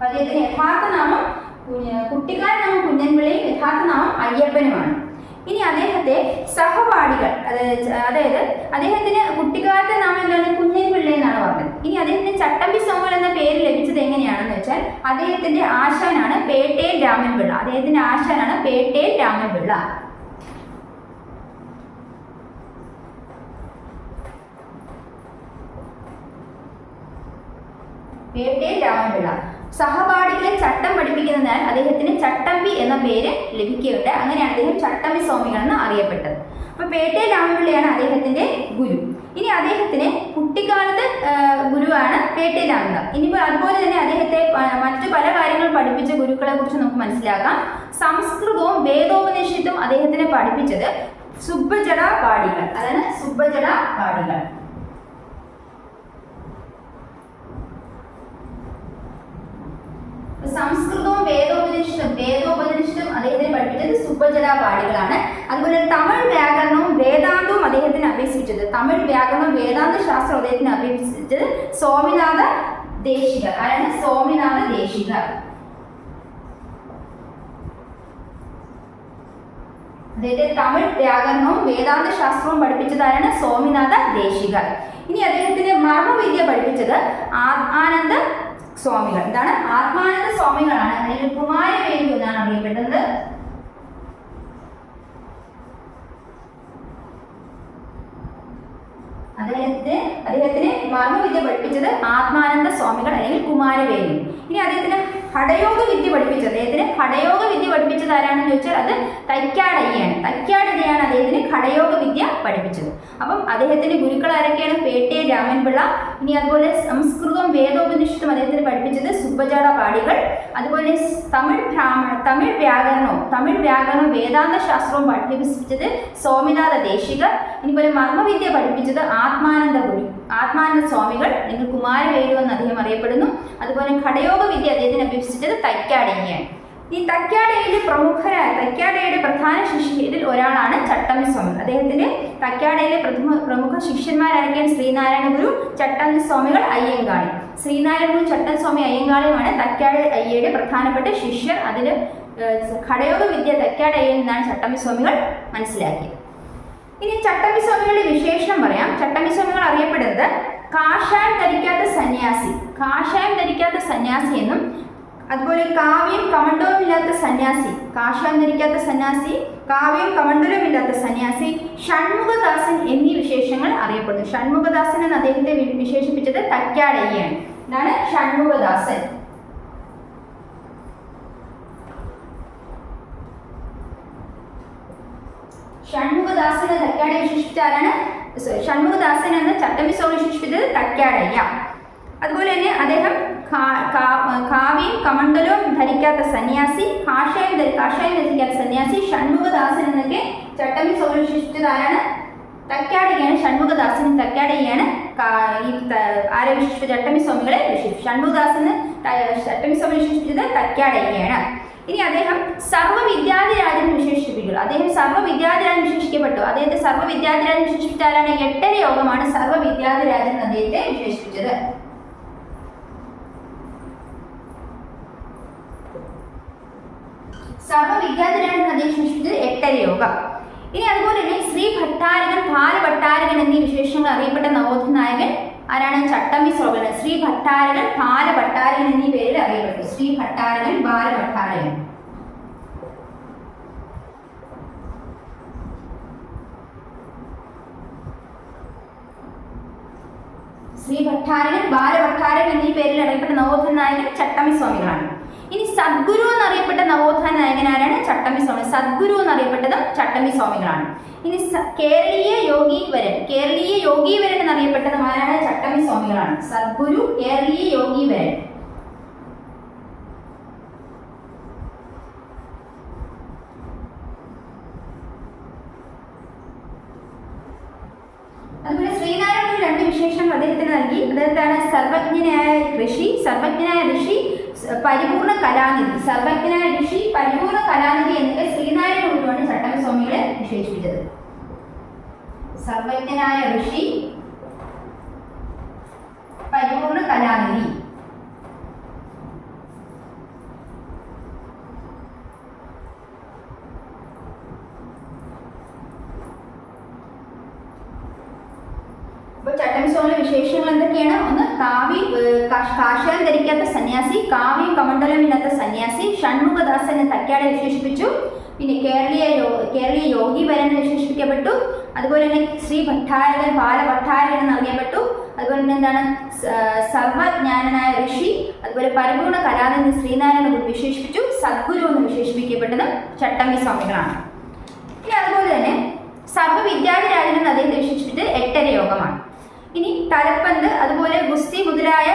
അദ്ദേഹത്തിന്റെ യഥാർത്ഥ നാമം കുട്ടിക്കാലം നാമം കുഞ്ഞൻപിള്ളയും യഥാർത്ഥ നാമം അയ്യപ്പനുമാണ്. ഇനി അദ്ദേഹത്തെ സഹപാഠികൾ, അതായത് അദ്ദേഹത്തിന് കുട്ടിക്കാലത്തെ നാമം എന്താണ്? കുഞ്ഞൻപിള്ള എന്നാണ് പറഞ്ഞത്. ഇനി അദ്ദേഹത്തിന് ചട്ടമ്പി സ്വാമികൾ എന്ന പേര് ലഭിച്ചത് എങ്ങനെയാണെന്ന് വെച്ചാൽ അദ്ദേഹത്തിന്റെ ആശാനാണ് പേട്ടേൽ രാമൻപിള്ള. അദ്ദേഹത്തിന്റെ ആശാനാണ് പേട്ടേൽ രാമൻപിള്ള. പേട്ടേൽ രാമൻപിള്ള. സഹപാഠികളെ ചട്ടം പഠിപ്പിക്കുന്നതിനാൽ അദ്ദേഹത്തിന് ചട്ടമ്പി എന്ന പേര് ലഭിക്കുകയുണ്ട്. അങ്ങനെയാണ് അദ്ദേഹം ചട്ടമ്പി സ്വാമികൾ എന്ന് അറിയപ്പെട്ടത്. അപ്പൊ പേട്ടേൽ രാമൻപിള്ളയാണ് അദ്ദേഹത്തിന്റെ ഗുരു. ഇനി അദ്ദേഹത്തിന് കുട്ടിക്കാലത്ത് ഗുരുവാണ് പേട്ടേൽ രാമൻപിള്ള. ഇനിയിപ്പോൾ അതുപോലെ തന്നെ അദ്ദേഹത്തെ മറ്റു പല കാര്യങ്ങൾ പഠിപ്പിച്ച ഗുരുക്കളെ കുറിച്ച് നമുക്ക് മനസ്സിലാക്കാം. സംസ്കൃതവും വേദോപനിഷത്തും അദ്ദേഹത്തിനെ പഠിപ്പിച്ചത് സുബ്ബജട പാടികൾ. അതാണ് സുബ്ബജട പാടികൾ. സംസ്കൃതവും വേദോപനിഷത്തും അദ്ദേഹത്തിന് പഠിപ്പിച്ചത് സുബ്ബജട പാടികളാണ്. അതുപോലെ തമിഴ് വ്യാകരണവും വേദാന്തവും അദ്ദേഹത്തിന് അഭ്യസിപ്പിച്ചത്, തമിഴ് വ്യാകരണവും വേദാന്ത ശാസ്ത്രം അദ്ദേഹത്തിന് അഭ്യസിപ്പിച്ചത് സ്വാമിനാഥ ദേശികർ. ആരാണ്? സ്വാമിനാഥ ദേശികർ. അദ്ദേഹത്തെ തമിഴ് വ്യാകരണവും വേദാന്ത ശാസ്ത്രവും പഠിപ്പിച്ചതാരാണ്? സ്വാമിനാഥ ദേശികർ. ഇനി അദ്ദേഹത്തിന് മർമ്മവിദ്യ പഠിപ്പിച്ചത് ആത്മാനന്ദ സ്വാമികൾ. എന്താണ്? ആത്മാനന്ദ സ്വാമികളാണ്. അല്ലെങ്കിൽ കുമാരവേലു എന്നാണ് അറിയപ്പെടുന്നത്. അദ്ദേഹത്തിന് മർമ്മവിദ്യ പഠിപ്പിച്ചത് ആത്മാനന്ദ സ്വാമികൾ അല്ലെങ്കിൽ കുമാരവേലു. ഇനി അദ്ദേഹത്തിന് ഹഠയോഗ വിദ്യ പഠിപ്പിച്ചത് ആരാണെന്ന് ചോദിച്ചാൽ അത് തൈക്കാടയ്യാണ്. തൈക്കാടയ്യാണ് അദ്ദേഹത്തിന് ഹഠയോഗ വിദ്യ പഠിപ്പിച്ചത്. അപ്പം അദ്ദേഹത്തിന്റെ ഗുരുക്കൾ ആരൊക്കെയാണ്? പേട്ടേൽ രാമൻപിള്ള. ഇനി അതുപോലെ സംസ്കൃതവും വേദോപനിഷത്തും അദ്ദേഹത്തിന് പഠിപ്പിച്ചത് സുബ്ബജട പാടികൾ. അതുപോലെ തമിഴ് വ്യാകരണവും വേദാന്ത ശാസ്ത്രവും പഠിപ്പിച്ചത് സ്വാമിനാഥ ദേശികർ. ഇനിപോലെ മർമ്മവിദ്യ പഠിപ്പിച്ചത് ആത്മാനന്ദ സ്വാമികൾ അല്ലെങ്കിൽ കുമാരവേലു എന്ന് അദ്ദേഹം അറിയപ്പെടുന്നു. അതുപോലെ ഘടയോഗ വിദ്യ അദ്ദേഹത്തിന് അഭ്യസിച്ചത് തൈക്കാടയ്യാണ്. ഈ തൈക്കാടയുടെ പ്രധാന ശിഷ്യരിൽ ഒരാളാണ് ചട്ടമ്പി സ്വാമികൾ. അദ്ദേഹത്തിന്റെ തൈക്കാടയിലെ പ്രമുഖ ശിഷ്യന്മാരായിരിക്കും ശ്രീനാരായണ ഗുരു, ചട്ടമ്പി സ്വാമികൾ, അയ്യങ്കാളി. ശ്രീനാരായണ ഗുരു, ചട്ടമ്പി സ്വാമി, അയ്യങ്കാളിയുമാണ് തൈക്കാട അയ്യയുടെ പ്രധാനപ്പെട്ട ശിഷ്യർ. അതിൽ ഘടയോഗ വിദ്യ തൈക്കാടയിൽ നിന്നാണ് ചട്ടമ്പി സ്വാമികൾ മനസ്സിലാക്കിയത്. ഇനി ചട്ടമ്പി സ്വാമികളുടെ വിശേഷണം പറയാം. ചട്ടമ്പി സ്വാമികൾ അറിയപ്പെടുന്നത് കാഷായം ധരിക്കാത്ത സന്യാസി എന്നും അതുപോലെ കാവ്യം കമണ്ഡലവും ഇല്ലാത്ത സന്യാസി, ഷൺമുഖദാസൻ എന്നീ വിശേഷങ്ങൾ അറിയപ്പെടുന്നു. ഷൺമുഖദാസൻ എന്ന് അദ്ദേഹത്തെ വിശേഷിപ്പിച്ചത് തൈക്കാടയ്യാണ്. ഇതാണ് ഷൺമുഖദാസൻ. ഷൺമുഖദാസൻ തൈക്കാടയെ വിശേഷിപ്പിച്ച ആരാണ്? ഷൺമുഖദാസൻ എന്ന ചട്ടമ്പി സ്വാമി വിശേഷിപ്പിച്ചത് തൈക്കാടയ്യ. അതുപോലെ തന്നെ അദ്ദേഹം കാവ്യം കമണ്ഡലവും ധരിക്കാത്ത സന്യാസി, കാഷായം ധരിക്കാത്ത സന്യാസി, ഷൺമുഖദാസൻ എന്നൊക്കെ ചട്ടമ്പി സ്വാമി വിശേഷിപ്പിച്ചത് ആരാണ്? തൈക്കാടയ്യാണ്. ഷൺമുഖദാസനും തൈക്കാടയ്യാണ് ആരെ വിശേഷിപ്പിച്ച ചട്ടമ്പി സ്വാമികളെ വിശേഷിപ്പിച്ചു. ഷൺമുഖദാസന് ചട്ടമ്പി സ്വാമി വിശേഷിപ്പിച്ചത് തൈക്കാടയ്യാണ്. ഇനി അദ്ദേഹം സർവ്വവിദ്യാധിരാജൻ വിശേഷിപ്പിക്കുന്നു. അദ്ദേഹം സർവ്വവിദ്യാധിരാജൻ വിശേഷിക്കപ്പെട്ടു. അദ്ദേഹത്തെ സർവ്വവിദ്യാധിരാജൻ വിശേഷിപ്പിച്ച ആരാണ്? എട്ടര യോഗമാണ് സർവ്വവിദ്യാധിരാജൻ അദ്ദേഹത്തെ വിശേഷിപ്പിച്ചത്. സർവ്വവിദ്യാധിരാജൻ അദ്ദേഹം വിശേഷിപ്പിച്ചത് എട്ടര യോഗം. ഇനി അതുപോലെ തന്നെ ശ്രീ ഭട്ടാരകൻ, ബാലഭട്ടാരകൻ എന്നീ വിശേഷങ്ങൾ അറിയപ്പെട്ട നവോത്ഥാന നായകൻ ആരാണ്? ചട്ടമ്പി സ്വാമികൾ. ശ്രീ ഭട്ടാരകൻ, ബാലഭട്ടാരകൻ എന്നീ പേരിൽ അറിയപ്പെട്ടു. ശ്രീ ഭട്ടാരകൻ, ബാലഭട്ടാരകൻ. ശ്രീ ഭട്ടാരകൻ, ബാലഭട്ടാരകൻ എന്നീ പേരിൽ അറിയപ്പെട്ട നവോത്ഥാന നായകൻ ചട്ടമ്പി സ്വാമികളാണ്. ഇനി സദ്ഗുരു എന്നറിയപ്പെട്ട നവോത്ഥാന നായകൻ ആരാണ്? ചട്ടമ്പി സ്വാമി. സദ്ഗുരു എന്നറിയപ്പെട്ടതും ചട്ടമ്പി സ്വാമികളാണ്. ഇനി കേരളീയ യോഗീവരൻ, കേരളീയ യോഗീവരൻ എന്നറിയപ്പെട്ടതും ആരാണ്? ചട്ടമ്പി സ്വാമികളാണ്. സദ്ഗുരു, കേരളീയ യോഗീവരൻ. അതുപോലെ ശ്രീനാരായണ രണ്ട് വിശേഷങ്ങൾ അദ്ദേഹത്തിന് നൽകി. അതെന്താണ്? സർവജ്ഞനായ ഋഷി, സർവജ്ഞനായ ഋഷി, പരിപൂർണ കലാനിധി. സർവജ്ഞനായ ഋഷി, പരിപൂർണ കലാനിധി എന്നിവ ശ്രീനാരായണ ഗുരുവാണ് ചട്ടമ്പി സ്വാമികളെ വിശേഷിപ്പിച്ചത്. സർവജ്ഞനായ ഋഷി, പരിപൂർണ കലാനിധി. ചട്ടമ്പി സ്വാമിയുടെ വിശേഷങ്ങൾ എന്തൊക്കെയാണ്? ഒന്ന്, കാശായം ധരിക്കാത്ത സന്യാസി, കാവ്യം കമണ്ഡലം ഇല്ലാത്ത സന്യാസി, ഷൺമുഖദാസനെ തക്കാടെ വിശേഷിപ്പിച്ചു. പിന്നെ കേരളീയ യോഗീവരൻ എന്ന് വിശേഷിപ്പിക്കപ്പെട്ടു. അതുപോലെ തന്നെ ശ്രീ ഭട്ടാരകൻ, ബാലഭട്ടാരകൻ എന്നറിയപ്പെട്ടു. അതുപോലെ തന്നെ എന്താണ്? സർവജ്ഞാനനായ ഋഷി, അതുപോലെ പരിപൂർണ കലാനിധി ശ്രീനാരായണ ഗുരു വിശേഷിപ്പിച്ചു. സദ്ഗുരു എന്ന് വിശേഷിപ്പിക്കപ്പെട്ടതും ചട്ടമ്പി സ്വാമികളാണ്. ഇനി അതുപോലെ തന്നെ സർവ്വവിദ്യാധിരാജൻ എന്ന് അദ്ദേഹത്തെ വിശേഷിപ്പിച്ചത് 8 യോഗമാണ്. ഇനി തലപ്പന്ത്, അതുപോലെ ഗുസ്തി മുതലായ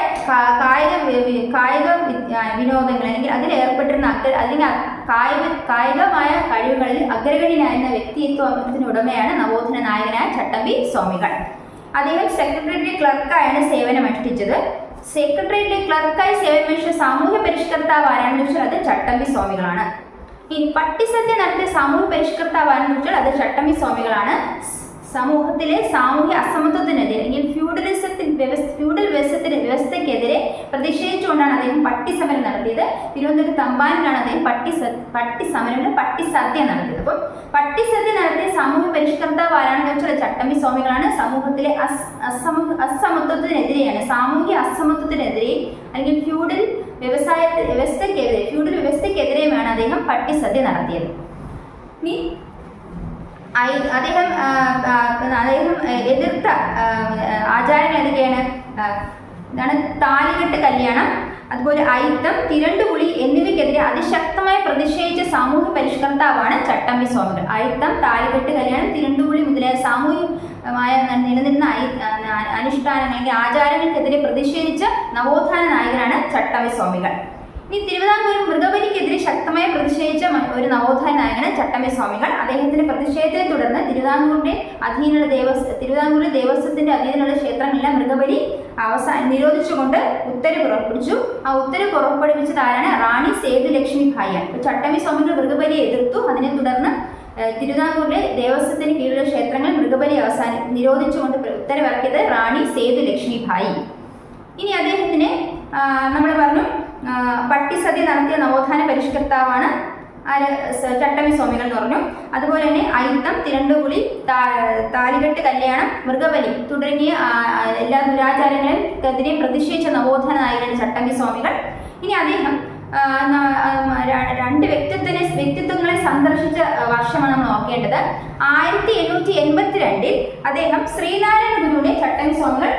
കായിക വിനോദങ്ങൾ അല്ലെങ്കിൽ അതിൽ ഏർപ്പെട്ടിരുന്ന അല്ലെങ്കിൽ കായികമായ കഴിവുകളിൽ അഗ്രഗണ്യനായിരുന്ന വ്യക്തിത്വത്തിന് ഉടമയാണ് നവോത്ഥാന നായകനായ ചട്ടമ്പി സ്വാമികൾ. അദ്ദേഹം സെക്രട്ടേറിയറ്റ് ക്ലർക്കായാണ് സേവനമനുഷ്ഠിച്ചത്. സെക്രട്ടേറിയറ്റിലെ ക്ലർക്കായി സേവനമനുഷ്ഠിച്ച സാമൂഹ്യ പരിഷ്കർത്താവ് ആരാണെന്ന് ചോദിച്ചാൽ അത് ചട്ടമ്പി സ്വാമികളാണ്. ഇനി പട്ടിസദ്യ നടത്തിയ സാമൂഹ്യ പരിഷ്കർത്താവ് ആരാണെന്ന് ചോദിച്ചാൽ അത് ചട്ടമ്പി സ്വാമികളാണ്. സമൂഹത്തിലെ സാമൂഹ്യ അസമത്വത്തിനെതിരെ അല്ലെങ്കിൽ ഫ്യൂഡൽ വ്യവസ്ഥയ്ക്കെതിരെ പ്രതിഷേധിച്ചുകൊണ്ടാണ് അദ്ദേഹം പട്ടിസമരം നടത്തിയത്. തിരുവനന്തപുരം തമ്പാനിലാണ് അദ്ദേഹം പട്ടിസദ്യ നടത്തിയത്. അപ്പം പട്ടിസദ്യ നടത്തിയ സാമൂഹ്യ പരിഷ്കർത്താവ് ആരാണെന്ന് വെച്ചാൽ ചട്ടമ്പി സ്വാമികളാണ്. സമൂഹത്തിലെ അസമത്വത്തിനെതിരെയാണ്, സാമൂഹ്യ അസമത്വത്തിനെതിരെ അല്ലെങ്കിൽ ഫ്യൂഡൽ വ്യവസ്ഥയ്ക്കെതിരെയുമാണ് അദ്ദേഹം പട്ടിസദ്യ നടത്തിയത്. ഇനി അദ്ദേഹം എതിർത്ത ആചാരങ്ങൾ എന്തൊക്കെയാണ്? ഇതാണ് താലികെട്ട് കല്യാണം, അതുപോലെ അയിത്തം, തിരണ്ടുകുളി എന്നിവയ്ക്കെതിരെ അതിശക്തമായി പ്രതിഷേധിച്ച സാമൂഹ്യ പരിഷ്കർത്താവാണ് ചട്ടമ്പി സ്വാമികൾ. അയിത്തം, താലികെട്ട് കല്യാണം, തിരണ്ടുകുളി മുതലായ സാമൂഹികമായ നിലനിന്ന അനുഷ്ഠാനങ്ങൾ അല്ലെങ്കിൽ ആചാരങ്ങൾക്കെതിരെ പ്രതിഷേധിച്ച നവോത്ഥാന നായകനാണ് ചട്ടമ്പി സ്വാമികൾ. ഇനി തിരുവിതാംകൂർ മൃഗബലിക്കെതിരെ ശക്തമായി പ്രതിഷേധിച്ച ഒരു നവോത്ഥാന നായകനാണ് ചട്ടമ്പി സ്വാമികൾ. അദ്ദേഹത്തിന്റെ പ്രതിഷേധത്തെ തുടർന്ന് തിരുവിതാംകൂറിലെ ദേവസ്വത്തിന്റെ അധീനമുള്ള ക്ഷേത്രങ്ങളിലെ മൃഗബലി നിരോധിച്ചുകൊണ്ട് ഉത്തരവ് പുറപ്പെടുവിച്ചു. ആ ഉത്തരവ് പുറപ്പെടുവിച്ചത് ആരാണ്? റാണി സേതുലക്ഷ്മി ഭായിയാണ്. ചട്ടമ്പി സ്വാമികൾ മൃഗബലി എതിർത്തു. അതിനെ തുടർന്ന് തിരുവിതാംകൂറിലെ ദേവസ്വത്തിന് കീഴിലുള്ള ക്ഷേത്രങ്ങളിൽ മൃഗബലി നിരോധിച്ചുകൊണ്ട് ഉത്തരവിറക്കിയത് റാണി സേതുലക്ഷ്മി ഭായി. ഇനി അദ്ദേഹത്തിന് നമ്മൾ പറഞ്ഞു പട്ടിസദ്യ നടത്തിയ നവോത്ഥാന പരിഷ്കർത്താവാണ് ചട്ടമ്പി സ്വാമികൾ എന്ന് പറഞ്ഞു. അതുപോലെ തന്നെ അയിത്തം, തിരണ്ടുകുളി, താലികെട്ട് കല്യാണം, മൃഗബലി തുടങ്ങിയ എല്ലാ ദുരാചാരങ്ങളെയും പ്രതിഷേധിച്ച നവോത്ഥാന നായകനാണ് ചട്ടമ്പി സ്വാമികൾ. ഇനി അദ്ദേഹം രണ്ട് വ്യക്തിത്വങ്ങളെ സന്ദർശിച്ച വർഷമാണ് നമ്മൾ നോക്കേണ്ടത്. 1882 അദ്ദേഹം ശ്രീനാരായണ ഗുരുവിനെ ചട്ടമ്പി സ്വാമികൾ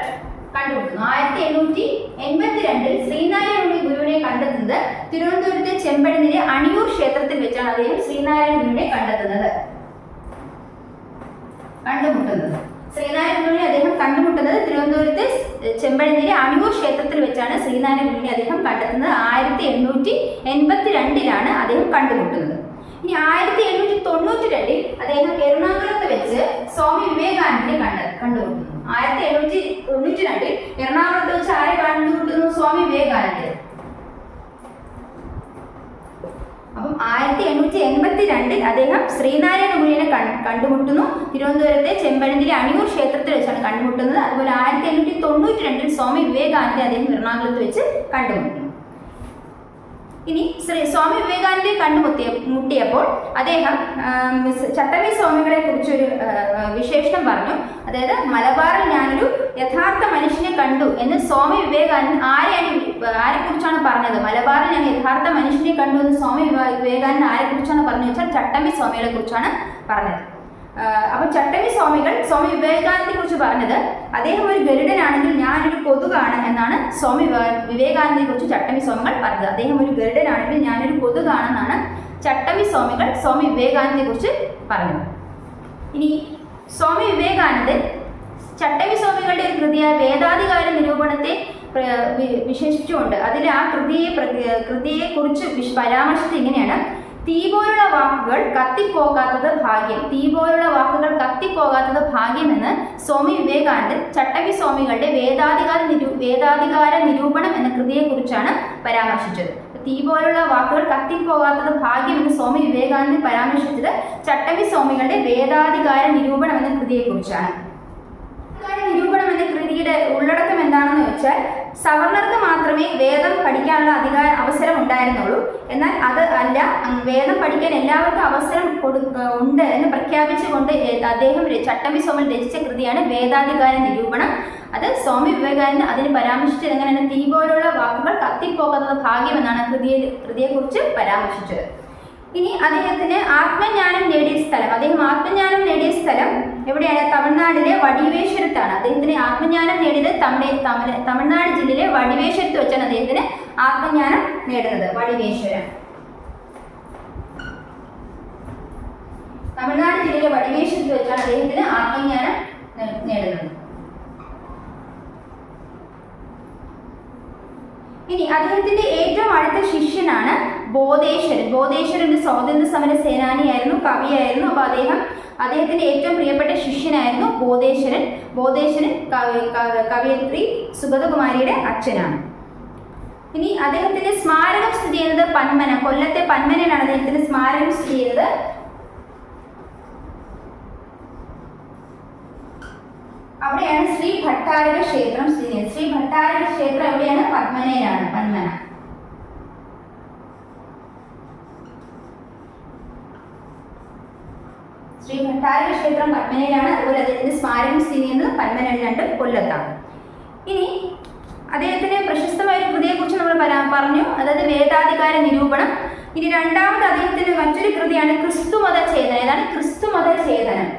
കണ്ടുമുട്ടുന്നു. 1882 ശ്രീനാരായണ ഗുരുവിനെ കണ്ടെത്തുന്നത് തിരുവനന്തപുരത്തെ ചെമ്പഴന്തിയിലെ അണിയൂർ ക്ഷേത്രത്തിൽ വെച്ചാണ് അദ്ദേഹം ശ്രീനാരായണ ഗുരുവിനെ കണ്ടെത്തുന്നത്. ശ്രീനാരായണ ഗുരുവിനെ അദ്ദേഹം കണ്ടുമുട്ടുന്നത് തിരുവനന്തപുരത്തെ ചെമ്പഴന്തിയിലെ അണിയൂർ ക്ഷേത്രത്തിൽ വെച്ചാണ് ശ്രീനാരായണ ഗുരുവിനെ അദ്ദേഹം കണ്ടെത്തുന്നത്. 1882 അദ്ദേഹം കണ്ടുമുട്ടുന്നത്. ഇനി 1892 അദ്ദേഹം എറണാകുളത്ത് വെച്ച് സ്വാമി വിവേകാനന്ദനെ കണ്ടുമുട്ടുന്നു. 1892 എറണാകുളത്ത് വെച്ച് ആരെ കണ്ടുമുട്ടുന്നു? സ്വാമി വിവേകാനന്ദൻ. അപ്പം 1882 അദ്ദേഹം ശ്രീനാരായണ ഗുരുവിനെ കണ്ടുമുട്ടുന്നു. തിരുവനന്തപുരത്തെ ചെമ്പഴന്തിയിലെ അണിയൂർ ക്ഷേത്രത്തിൽ വെച്ചാണ് കണ്ടുമുട്ടുന്നത്. അതുപോലെ 1892 സ്വാമി വിവേകാനന്ദനെ അദ്ദേഹം എറണാകുളത്ത് വെച്ച് കണ്ടുമുട്ടുന്നു. ഇനി സ്വാമി വിവേകാനന്ദനെ കണ്ടുമുട്ടിയപ്പോൾ അദ്ദേഹം ചട്ടമ്പി സ്വാമികളെ കുറിച്ചൊരു വിശേഷണം പറഞ്ഞു. അതായത് മലബാറിൽ ഞാനൊരു യഥാർത്ഥ മനുഷ്യനെ കണ്ടു എന്ന് സ്വാമി വിവേകാനന്ദൻ ആരെക്കുറിച്ചാണ് പറഞ്ഞത്? മലബാറിൽ ഞാൻ യഥാർത്ഥ മനുഷ്യനെ കണ്ടു എന്ന് സ്വാമി വിവേകാനന്ദൻ ആരെക്കുറിച്ചാണ് പറഞ്ഞു വെച്ചാൽ ചട്ടമ്പി സ്വാമികളെ കുറിച്ചാണ് പറഞ്ഞത്. അപ്പോൾ ചട്ടമ്പി സ്വാമി വിവേകാനന്ദനെ കുറിച്ച് പറഞ്ഞത് അദ്ദേഹം ഒരു ഗരുഡനാണെങ്കിൽ ഞാനൊരു കൊതുകാണ് എന്നാണ് സ്വാമി വിവേകാനന്ദനെ കുറിച്ച് ചട്ടമ്പി സ്വാമികൾ പറഞ്ഞത്. അദ്ദേഹം ഒരു ഗരുഡനാണെങ്കിൽ ഞാനൊരു കൊതുകാണെന്നാണ് ചട്ടമ്പി സ്വാമികൾ സ്വാമി വിവേകാനന്ദനെ കുറിച്ച് പറഞ്ഞത്. ഇനി സ്വാമി വിവേകാനന്ദൻ ചട്ടമ്പി സ്വാമികളുടെ ഒരു കൃതിയായ വേദാധികാര നിരൂപണത്തെ വിശേഷിച്ചുകൊണ്ട് അതിൽ ആ കൃതിയെ കുറിച്ച് പരാമർശിച്ചത് ഇങ്ങനെയാണ്: തീ പോലുള്ള വാക്കുകൾ കത്തിപ്പോകാത്തത് ഭാഗ്യം. തീ പോലുള്ള വാക്കുകൾ കത്തിപ്പോകാത്തത് ഭാഗ്യമെന്ന് സ്വാമി വിവേകാനന്ദൻ ചട്ടമ്പി സ്വാമികളുടെ വേദാധികാര നിരൂപണം എന്ന കൃതിയെക്കുറിച്ചാണ് പരാമർശിച്ചത്. തീ പോലുള്ള വാക്കുകൾ കത്തിപ്പോകാത്തത് ഭാഗ്യമെന്ന് സ്വാമി വിവേകാനന്ദൻ പരാമർശിച്ചത് ചട്ടമ്പി സ്വാമികളുടെ വേദാധികാര നിരൂപണം എന്ന കൃതിയെക്കുറിച്ചാണ്. നിരൂപണം എന്ന കൃതിയുടെ ഉള്ളടക്കം എന്താണെന്ന് വെച്ചാൽ, സവർണർക്ക് മാത്രമേ വേദം പഠിക്കാനുള്ള അവസരം ഉണ്ടായിരുന്നുള്ളൂ. എന്നാൽ അത് അല്ല, വേദം പഠിക്കാൻ എല്ലാവർക്കും അവസരം ഉണ്ട് എന്ന് പ്രഖ്യാപിച്ചുകൊണ്ട് അദ്ദേഹം ചട്ടമ്പി സ്വാമി രചിച്ച കൃതിയാണ് വേദാധികാര നിരൂപണം. അത് സ്വാമി വിവേകാനന്ദൻ അതിന് പരാമർശിച്ചത് എങ്ങനെയാണ്? തീ പോലുള്ള വാക്കുകൾ കത്തിപ്പോകാത്തത് ഭാഗ്യമെന്നാണ് കൃതിയെക്കുറിച്ച് പരാമർശിച്ചത്. ഇനി അദ്ദേഹത്തിന് ആത്മജ്ഞാനം നേടിയ സ്ഥലം, അദ്ദേഹം ആത്മജ്ഞാനം നേടിയ സ്ഥലം എവിടെയാണ്? തമിഴ്നാട്ടിലെ വടിവേശ്വരത്താണ്. അദ്ദേഹത്തിന് ആത്മജ്ഞാനം നേടിയത് തമിഴ്നാട് ജില്ലയിലെ വടിവേശ്വരത്ത് വെച്ചാണ് അദ്ദേഹത്തിന് ആത്മജ്ഞാനം നേടുന്നത്. വടിവേശ്വരം, തമിഴ്നാട് ജില്ലയിലെ വടിവേശ്വരത്ത് വെച്ചാണ് അദ്ദേഹത്തിന് ആത്മജ്ഞാനം നേടുന്നത്. ഇനി അദ്ദേഹത്തിന്റെ ഏറ്റവും അടുത്ത ശിഷ്യനാണ് ബോധേശ്വരൻ. ബോധേശ്വരൻ ഒരു സ്വാതന്ത്ര്യ സമര സേനാനിയായിരുന്നു, കവിയായിരുന്നു. അപ്പോൾ അദ്ദേഹത്തിന്റെ ഏറ്റവും പ്രിയപ്പെട്ട ശിഷ്യനായിരുന്നു ബോധേശ്വരൻ. ബോധേശ്വരൻ കവയിത്രി സുഗതകുമാരിയുടെ അച്ഛനാണ്. ഇനി അദ്ദേഹത്തിന്റെ സ്മാരകം സ്ഥിതി ചെയ്യുന്നത് പന്മന, കൊല്ലത്തെ പന്മനയിലാണ് അദ്ദേഹത്തിന്റെ സ്മാരകം സ്ഥിതി ചെയ്യുന്നത്. അവിടെയാണ് ശ്രീ ഭട്ടാരക ക്ഷേത്രം സ്ഥിതി ചെയ്യുന്നത്. ശ്രീ ഭട്ടാരക ക്ഷേത്രം എവിടെയാണ്? പന്മനയിലാണ്. പന്മന. ശ്രീ ഭട്ടാരക ക്ഷേത്രം പന്മനയിലാണ്. അതുപോലെ അദ്ദേഹത്തിന്റെ സ്മാരകം സ്ഥിതി ചെയ്യുന്നത് പന്മനയിൽ, രണ്ടും കൊല്ലത്താണ്. ഇനി അദ്ദേഹത്തിന്റെ പ്രശസ്തമായ ഒരു കൃതിയെക്കുറിച്ച് നമ്മൾ പറഞ്ഞു, അതായത് വേദാധികാര നിരൂപണം. ഇനി രണ്ടാമത് അദ്ദേഹത്തിന്റെ മറ്റൊരു കൃതിയാണ് ക്രിസ്തുമത ചേതനം. ഏതാണ് ക്രിസ്തുമത ചേതനം?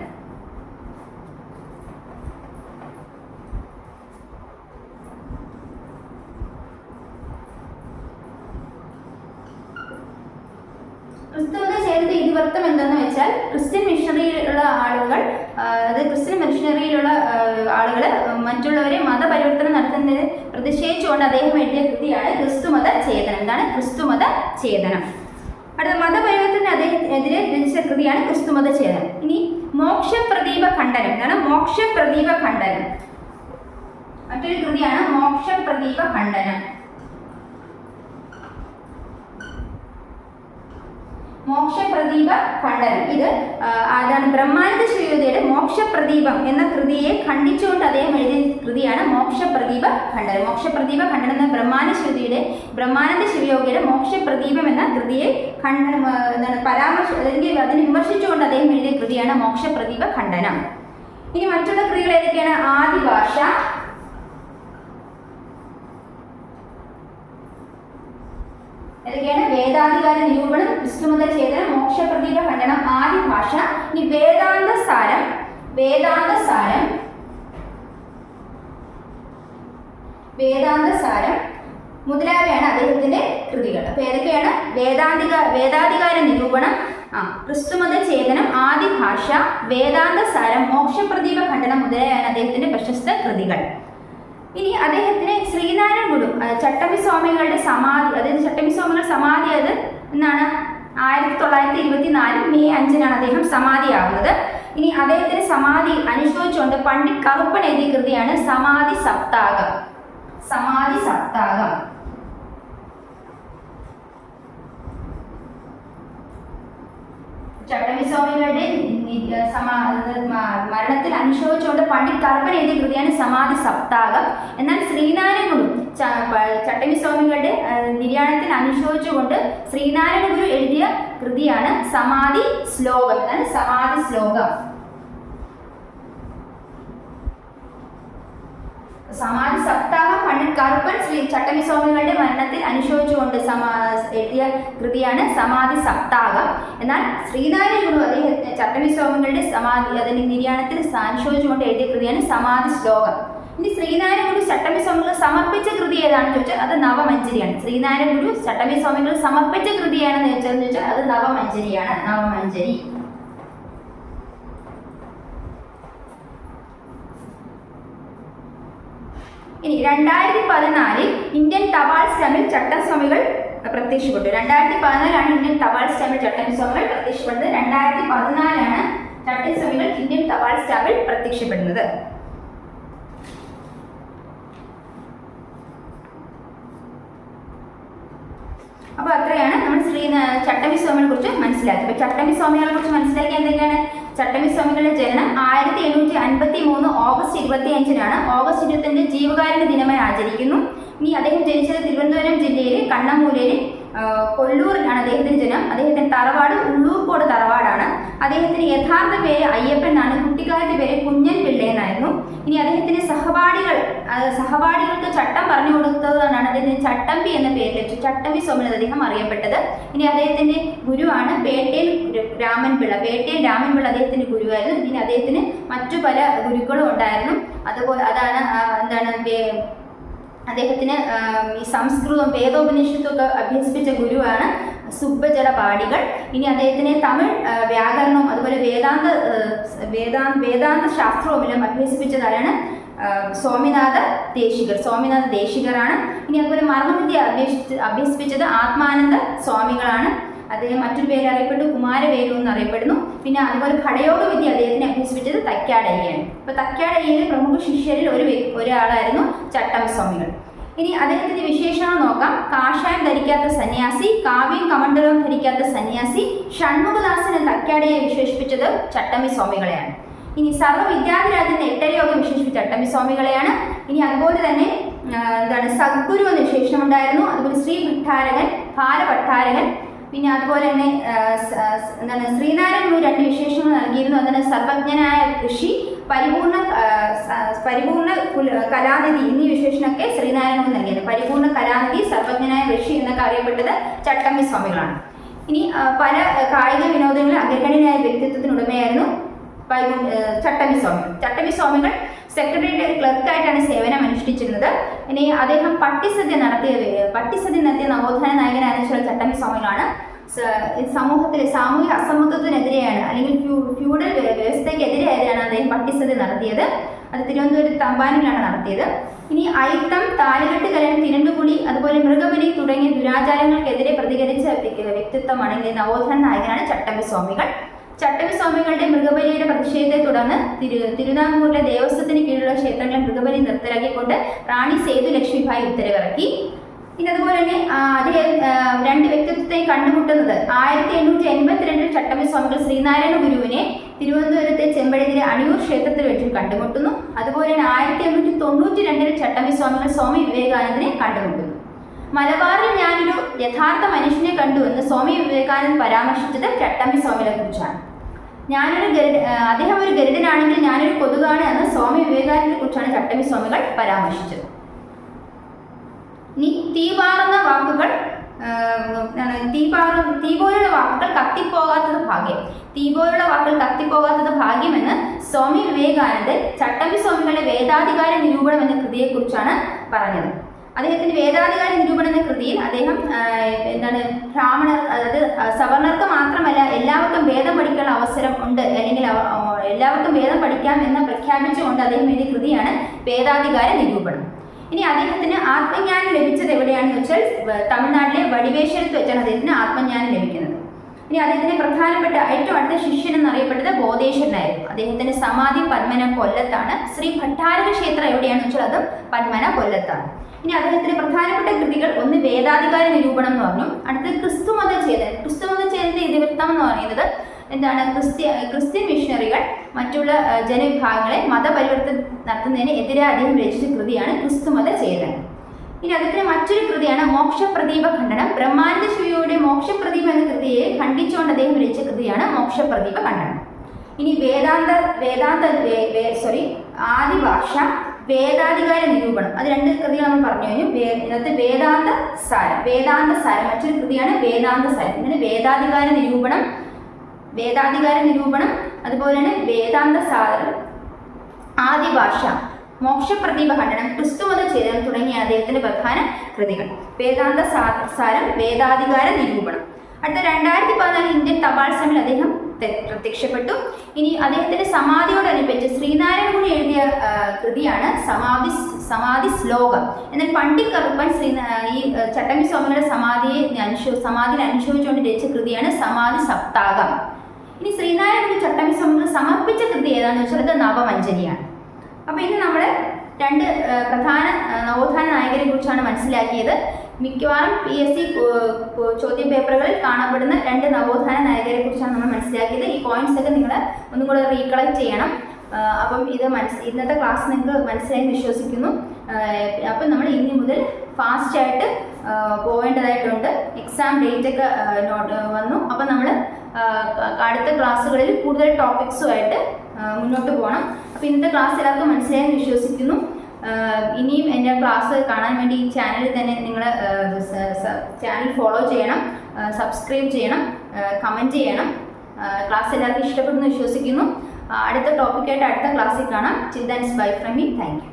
ക്രിസ്തുമത ചേതനത്തിന്റെ ഇതിവൃത്തം എന്തെന്ന് വെച്ചാൽ, ക്രിസ്ത്യൻ മിഷണറിയിലുള്ള ആളുകൾ മറ്റുള്ളവരെ മതപരിവർത്തനം നടത്തുന്നതിന് പ്രതിഷേധിച്ചുകൊണ്ട് അദ്ദേഹം എഴുതിയ കൃതിയാണ് ക്രിസ്തുമത ചേതനം. എന്താണ് ക്രിസ്തുമത ചേതനം? അടുത്ത മതപരിവർത്തനത്തിന് അദ്ദേഹത്തിനെതിരെ രചിച്ച കൃതിയാണ് ക്രിസ്തുമത ചേതനം. ഇനി മോക്ഷപ്രദീപ ഖണ്ഡനം. എന്താണ് മോക്ഷപ്രദീപ ഖണ്ഡനം? മറ്റൊരു കൃതിയാണ് മോക്ഷപ്രദീപ ഖണ്ഡനം. മോക്ഷപ്രദീപ ഖണ്ഡനം ഇത് അതാണ് ബ്രഹ്മാനന്ദ ശിവയോഗിയുടെ മോക്ഷപ്രദീപം എന്ന കൃതിയെ ഖണ്ഡിച്ചുകൊണ്ട് അദ്ദേഹം എഴുതിയ കൃതിയാണ് മോക്ഷപ്രദീപ ഖണ്ഡനം. മോക്ഷപ്രദീപ ഖണ്ഡനം എന്ന ബ്രഹ്മാനന്ദ ശിവയോഗിയുടെ മോക്ഷപ്രദീപം എന്ന കൃതിയെ അല്ലെങ്കിൽ അതിനെ വിമർശിച്ചുകൊണ്ട് അദ്ദേഹം എഴുതിയ കൃതിയാണ് മോക്ഷപ്രദീപ ഖണ്ഡനം. ഇനി മറ്റുള്ള കൃതികൾ ഏതൊക്കെയാണ്? ആദിഭാഷ, ഏതൊക്കെയാണ്? വേദാധികാര നിരൂപണം, ക്രിസ്തുമത ചേതനം, മോക്ഷപ്രദീപ ഖണ്ഡനം, ആദിഭാഷ. ഇനി വേദാന്തസാരം മുതലായവയാണ് അദ്ദേഹത്തിന്റെ കൃതികൾ. അപ്പൊ ഏതൊക്കെയാണ്? വേദാധികാര നിരൂപണം, ക്രിസ്തുമത ചേതനം, ആദിഭാഷ, വേദാന്തസാരം, മോക്ഷപ്രദീപ ഖണ്ഡനം മുതലായവയാണ് അദ്ദേഹത്തിന്റെ പ്രശസ്ത കൃതികൾ. ഇനി അദ്ദേഹത്തിന് ശ്രീനാരായണ ഗുരു ചട്ടമ്പി സ്വാമികളുടെ സമാധി, അതായത് ചട്ടമ്പി സ്വാമികൾ സമാധിയായത് എന്നാണ് 1924 മെയ് 5-നാണ് അദ്ദേഹം സമാധിയാവുന്നത്. ഇനി അദ്ദേഹത്തിന് സമാധി അനുശോചിച്ചുകൊണ്ട് പണ്ഡിറ്റ് കറുപ്പൻ എഴുതിയ കൃതിയാണ് സമാധി സപ്താഹം. ചട്ടമ്പി സ്വാമികളുടെ മരണത്തിൽ അനുശോചിച്ചുകൊണ്ട് പണ്ഡിറ്റ് കറുപ്പൻ എഴുതിയ കൃതിയാണ് സമാധി സപ്താഹം. എന്നാൽ ശ്രീനാരായണ ഗുരു ചട്ടമ്പി സ്വാമികളുടെ നിര്യാണത്തിൽ അനുശോചിച്ചുകൊണ്ട് ശ്രീനാരായണ ഗുരു എഴുതിയ കൃതിയാണ് സമാധി ശ്ലോകം. എന്നാൽ സമാധി ശ്ലോകം സമാധി സപ്താഹം പണ്ഡിറ്റ് കറുപ്പൻ ശ്രീ ചട്ടമ്പി സ്വാമികളുടെ മരണത്തിൽ അനുശോചിച്ചുകൊണ്ട് എഴുതിയ കൃതിയാണ് സമാധി സപ്താഹം. എന്നാൽ ശ്രീനാരായണ ഗുരു ചട്ടമ്പി സ്വാമികളുടെ സമാധി അതിന്റെ നിര്യാണത്തിൽ അനുശോചിച്ചുകൊണ്ട് എഴുതിയ കൃതിയാണ് സമാധി ശ്ലോകം. ഇനി ശ്രീനാരായണ ഗുരു ചട്ടമ്പി സ്വാമികൾ സമർപ്പിച്ച കൃതി ഏതാണെന്ന് ചോദിച്ചാൽ അത് നവമഞ്ജരിയാണ്. ശ്രീനാരായണ ഗുരു ചട്ടമ്പി സ്വാമികൾ സമർപ്പിച്ച കൃതിയാണെന്ന് ചോദിച്ചാൽ അത് നവമഞ്ജരിയാണ്. നവമഞ്ജരി. ഇനി 2014 ഇന്ത്യൻ തപാൽ സ്റ്റാമ്പിൽ ചട്ടസ്വാമികൾ പ്രത്യക്ഷപ്പെട്ടു. 2014 ഇന്ത്യൻ തപാൽ സ്റ്റാമ്പിൽ ചട്ടമ്പി സ്വാമികൾ പ്രത്യക്ഷപ്പെടുന്നത്. 2014 ചട്ടസ്വാമികൾ ഇന്ത്യൻ തപാൽ സ്റ്റാമ്പിൽ പ്രത്യക്ഷപ്പെടുന്നത്. അപ്പോൾ അത്രയാണ് നമ്മൾ ചട്ടമ്പി സ്വാമികളെ കുറിച്ച് മനസ്സിലാക്കി. അപ്പോൾ ചട്ടമ്പി സ്വാമികളെ കുറിച്ച് മനസ്സിലാക്കിയ എന്തൊക്കെയാണ്? ചട്ടമ്പി സ്വാമികളുടെ ജനനം 1753 ഓഗസ്റ്റ് 25-നാണ്. ഓഗസ്റ്റ് 25 ജീവകാരുണ്യ ദിനമായി ആചരിക്കുന്നു. ഇനി അദ്ദേഹം ജനിച്ചത് തിരുവനന്തപുരം ജില്ലയിലെ കണ്ണമൂലയിൽ കൊല്ലൂരിലാണ് അദ്ദേഹത്തിന്റെ ജനനം. അദ്ദേഹത്തിന്റെ തറവാട് ഉള്ളൂർക്കോട് തറവാടാണ്. അദ്ദേഹത്തിന് യഥാർത്ഥ പേര് അയ്യപ്പൻ എന്നാണ്. കുട്ടിക്കാലത്തെ പേര് കുഞ്ഞൻ പിള്ള എന്നായിരുന്നു. ഇനി അദ്ദേഹത്തിന്റെ സഹപാഠികൾക്ക് ചട്ടം പറഞ്ഞു കൊടുത്തതാണ് അദ്ദേഹത്തിന് ചട്ടമ്പി എന്ന പേരിൽ വെച്ചു ചട്ടമ്പി സ്വാമി അദ്ദേഹം അറിയപ്പെട്ടത്. ഇനി അദ്ദേഹത്തിന്റെ ഗുരുവാണ് പേട്ടേൽ രാമൻപിള്ള. പേട്ടേൽ രാമൻപിള്ള അദ്ദേഹത്തിന്റെ ഗുരുവായിരുന്നു. ഇനി അദ്ദേഹത്തിന് മറ്റു പല ഗുരുക്കളും ഉണ്ടായിരുന്നു. അതുപോലെ അതാണ് അദ്ദേഹത്തിന് ഈ സംസ്കൃതവും വേദോപനിഷത്തൊക്കെ അഭ്യസിപ്പിച്ച ഗുരുവാണ് സുബ്ബജല പാടികൾ. ഇനി അദ്ദേഹത്തിന് തമിഴ് വ്യാകരണവും അതുപോലെ വേദാന്ത ശാസ്ത്രവുമെല്ലാം അഭ്യസിപ്പിച്ചതാരാണ്? സ്വാമിനാഥ ദേശികരാണ്. ഇനി അതുപോലെ മർമ്മവിദ്യ അഭ്യസിപ്പിച്ചത് ആത്മാനന്ദ സ്വാമികളാണ്. അദ്ദേഹം മറ്റൊരു പേര് അറിയപ്പെട്ടു കുമാരവേലു എന്ന് അറിയപ്പെടുന്നു. പിന്നെ അതുപോലെ ഘടയോഗ വിദ്യ അദ്ദേഹത്തിന് അഭ്യസിപ്പിച്ചത് തക്യാടയ്യാണ്. അപ്പൊ തക്യാടയ്യയിലെ പ്രമുഖ ശിഷ്യരിൽ ഒരാളായിരുന്നു ചട്ടമ്പി സ്വാമികൾ. ഇനി അദ്ദേഹത്തിന്റെ വിശേഷണം നോക്കാം. കാഷായം ധരിക്കാത്ത സന്യാസി, കാവ്യം കമണ്ഡലവും ധരിക്കാത്ത സന്യാസി. ഷൺമുഖദാസനെ തക്യാടയെ വിശേഷിപ്പിച്ചത് ചട്ടമ്പി സ്വാമികളെയാണ്. ഇനി സർവ്വവിദ്യാധിരാജന്റെ എട്ടരയോഗം വിശേഷിപ്പിച്ച ചട്ടമ്പി സ്വാമികളെയാണ്. ഇനി അതുപോലെ തന്നെ സദ്ഗുരു എന്ന വിശേഷണമുണ്ടായിരുന്നു. അതുപോലെ ശ്രീ ഭാരഭട്ടാരകൻ. പിന്നെ അതുപോലെ തന്നെ ശ്രീനാരായണ ഗുരു 2 വിശേഷങ്ങൾ നൽകിയിരുന്നു. അതിന് സർവജ്ഞനായ ഋഷി, പരിപൂർണ കലാനിധി എന്നീ വിശേഷണമൊക്കെ ശ്രീനാരായണ ഗുരു നൽകിയത്. പരിപൂർണ കലാനിധി, സർവജ്ഞനായ ഋഷി എന്നൊക്കെ അറിയപ്പെട്ടത് ചട്ടമ്പി സ്വാമികളാണ്. ഇനി പല കായിക വിനോദങ്ങളിൽ അഗ്രഗണ്യനായ വ്യക്തിത്വത്തിനുടമയായിരുന്നു ചട്ടമ്പി സ്വാമികൾ സെക്രട്ടറിയുടെ ക്ലർക്കായിട്ടാണ് സേവനം അനുഷ്ഠിച്ചിരുന്നത്. ഇനി അദ്ദേഹം പട്ടിസദ്യ നടത്തിയ നവോത്ഥാന നായകനായ ചട്ടമ്പി സ്വാമികളാണ്. സമൂഹത്തിലെ സാമൂഹിക അസമത്വത്തിനെതിരെയാണ് അല്ലെങ്കിൽ ഫ്യൂഡൽ വ്യവസ്ഥയ്ക്കെതിരെയാണ് അദ്ദേഹം പട്ടിസദ്യ നടത്തിയത്. അത് തിരുവനന്തപുരം തമ്പാനിലാണ് നടത്തിയത്. ഇനി അയിത്തം, താലികെട്ട് കലൻ, തിരണ്ടുകുളി, അതുപോലെ മൃഗബലി തുടങ്ങിയ ദുരാചാരങ്ങൾക്കെതിരെ പ്രതികരിച്ച വ്യക്തിത്വമാണ് നവോത്ഥാന നായകനാണ് ചട്ടമ്പി സ്വാമികൾ. ചട്ടമ്പി സ്വാമികളുടെ മൃഗബലിയുടെ പ്രതിഷേധത്തെ തുടർന്ന് തിരുവിതാംകൂറിലെ ദേവസ്വത്തിന് കീഴിലുള്ള ക്ഷേത്രങ്ങളിൽ മൃഗബലി നിർത്തലാക്കിക്കൊണ്ട് റാണി സേതു ലക്ഷ്മിഭായ് ഉത്തരവിറക്കി. ഇനി അതുപോലെ തന്നെ അദ്ദേഹം 2 വ്യക്തിത്വത്തെ കണ്ടുമുട്ടുന്നത് 1882 ചട്ടമ്പി സ്വാമികൾ ശ്രീനാരായണ ഗുരുവിനെ തിരുവനന്തപുരത്തെ ചെമ്പഴന്തിലെ അണിയൂർ ക്ഷേത്രത്തിൽ വെച്ച് കണ്ടുമുട്ടുന്നു. അതുപോലെ തന്നെ 1892 ചട്ടമ്പി സ്വാമികൾ സ്വാമി വിവേകാനന്ദനെ കണ്ടുമുട്ടുന്നു. മലബാറിൽ ഞാനൊരു യഥാർത്ഥ മനുഷ്യനെ കണ്ടു എന്ന് സ്വാമി വിവേകാനന്ദൻ പരാമർശിച്ചത് ചട്ടമ്പി സ്വാമികളെ കുറിച്ചാണ്. അദ്ദേഹം ഒരു ഗരുഡനാണെങ്കിൽ ഞാനൊരു കൊതുകാണ് എന്ന് സ്വാമി വിവേകാനന്ദനെ കുറിച്ചാണ് ചട്ടമ്പി സ്വാമികൾ പരാമർശിച്ചത്. ഇനി തീ പോലുള്ള വാക്കുകൾ കത്തിപ്പോകാത്തത് ഭാഗ്യമെന്ന് സ്വാമി വിവേകാനന്ദൻ ചട്ടമ്പി സ്വാമികളുടെ വേദാധികാര നിരൂപണം എന്ന കൃതിയെക്കുറിച്ചാണ് പറഞ്ഞത്. അദ്ദേഹത്തിന്റെ വേദാധികാര നിരൂപണം എന്ന കൃതിയിൽ അദ്ദേഹം ബ്രാഹ്മണർ, അതായത് സവർണർക്ക് മാത്രമല്ല എല്ലാവർക്കും വേദം പഠിക്കാനുള്ള അവസരം ഉണ്ട്, അല്ലെങ്കിൽ എല്ലാവർക്കും വേദം പഠിക്കാം എന്ന് പ്രഖ്യാപിച്ചുകൊണ്ട് അദ്ദേഹം എഴുതിയ കൃതിയാണ് വേദാധികാര നിരൂപണം. ഇനി അദ്ദേഹത്തിന് ആത്മജ്ഞാനം ലഭിച്ചത് എവിടെയാണെന്ന് വെച്ചാൽ തമിഴ്നാട്ടിലെ വടിവേശ്വരത്ത് വെച്ചാണ് അദ്ദേഹത്തിന് ആത്മജ്ഞാനം ലഭിക്കുന്നത്. ഇനി അദ്ദേഹത്തിന്റെ പ്രധാനപ്പെട്ട ഏറ്റവും അടുത്ത ശിഷ്യൻ എന്നറിയപ്പെട്ടത് ബോധേശ്വരനായിരുന്നു. അദ്ദേഹത്തിന്റെ സമാധി പന്മന കൊല്ലത്താണ്. ശ്രീ ഭട്ടാരക ക്ഷേത്രം എവിടെയാണെന്ന് വെച്ചാൽ അതും പന്മന കൊല്ലത്താണ്. ഇനി അദ്ദേഹത്തിന്റെ പ്രധാനപ്പെട്ട കൃതികൾ ഒന്ന് വേദാധികാര നിരൂപണം എന്ന് പറഞ്ഞു. അടുത്തത് ക്രിസ്തുമതഛേദത്തിന്റെ ഇതിവൃത്തം എന്ന് പറയുന്നത് ക്രിസ്ത്യൻ മിഷണറികൾ മറ്റുള്ള ജനവിഭാഗങ്ങളെ മതപരിവർത്തനം നടത്തുന്നതിന് എതിരെ അദ്ദേഹം രചിച്ച കൃതിയാണ് ക്രിസ്തുമതഛേദനം. ഇനി അദ്ദേഹത്തിന്റെ മറ്റൊരു കൃതിയാണ് മോക്ഷപ്രദീപ ഖണ്ഡനം. ബ്രഹ്മാനന്ദ ശിവയുടെ മോക്ഷപ്രദീപം എന്ന കൃതിയെ ഖണ്ഡിച്ചുകൊണ്ട് അദ്ദേഹം രചിച്ച കൃതിയാണ് മോക്ഷപ്രദീപ ഖണ്ഡനം. ഇനി ആദിഭാഷ, വേദാധികാര നിരൂപണം. അത് രണ്ട് കൃതികൾ നമ്മൾ പറഞ്ഞു കഴിഞ്ഞു. ഇതിനകത്ത് വേദാന്ത സാരം മറ്റൊരു കൃതിയാണ് വേദാന്ത സാരം. ഇതിന് വേദാധികാര നിരൂപണം, അതുപോലെ തന്നെ വേദാന്ത സാരം, ആദിഭാഷ, മോക്ഷപ്രദീപ ഖണ്ഡനം, ക്രിസ്തുമത ഛേദനം തുടങ്ങിയ അദ്ദേഹത്തിന്റെ പ്രധാന കൃതികൾ. വേദാന്ത സാരം, വേദാധികാര നിരൂപണം. അടുത്ത 2014 ഇന്ത്യൻ തപാൽ സമിതിയിൽ അദ്ദേഹം പ്രത്യക്ഷപ്പെട്ടു. ഇനി അദ്ദേഹത്തിന്റെ സമാധിയോടനുബന്ധിച്ച് ശ്രീനാരായണ ഗുരു എഴുതിയ കൃതിയാണ് സമാധി ശ്ലോകം. എന്നാൽ പണ്ഡിറ്റ് കറുപ്പൻ ഈ ചട്ടമ്പി സ്വാമികളുടെ സമാധിയിൽ അനുശോചിച്ചുകൊണ്ട് രചിച്ച കൃതിയാണ് സമാധി സപ്താഹം. ഇനി ശ്രീനാരായണ ഗുരു ചട്ടമ്പി സ്വാമികൾ സമർപ്പിച്ച കൃതി ഏതാണെന്ന് വെച്ചാൽ അത് നവമഞ്ജരിയാണ്. അപ്പോൾ ഇന്ന് നമ്മൾ രണ്ട് പ്രധാന നവോത്ഥാന നായകരെ കുറിച്ചാണ് മനസ്സിലാക്കിയത്. മിക്കവാറും PSC ചോദ്യ പേപ്പറുകളിൽ കാണപ്പെടുന്ന രണ്ട് നവോത്ഥാന നായകരെ കുറിച്ചാണ് നമ്മൾ മനസ്സിലാക്കിയത്. ഈ പോയിന്റ്സ് ഒക്കെ നിങ്ങൾ ഒന്നും കൂടെ റീകളക്ട് ചെയ്യണം. അപ്പം ഇത് ഇന്നത്തെ ക്ലാസ് നിങ്ങൾക്ക് മനസ്സിലായി വിശ്വസിക്കുന്നു. അപ്പം നമ്മൾ ഇനി മുതൽ ഫാസ്റ്റായിട്ട് പോവേണ്ടതായിട്ടുണ്ട്. എക്സാം ഡേറ്റ് ഒക്കെ വന്നു. അപ്പം നമ്മൾ അടുത്ത ക്ലാസ്സുകളിൽ കൂടുതൽ ടോപ്പിക്സുമായിട്ട് മുന്നോട്ട് പോകണം. അപ്പോൾ ഇന്നത്തെ ക്ലാസ് എല്ലാവർക്കും മനസ്സിലായെന്ന് വിശ്വസിക്കുന്നു. ഇനിയും എൻ്റെ ക്ലാസ് കാണാൻ വേണ്ടി ഈ ചാനലിൽ തന്നെ നിങ്ങൾ ചാനൽ ഫോളോ ചെയ്യണം, സബ്സ്ക്രൈബ് ചെയ്യണം, കമൻറ്റ് ചെയ്യണം. ക്ലാസ് എല്ലാവർക്കും ഇഷ്ടപ്പെടുന്നു വിശ്വസിക്കുന്നു. അടുത്ത ടോപ്പിക്കായിട്ട് അടുത്ത ക്ലാസ്സിൽ കാണാം. Chill then bye from me. Thank U.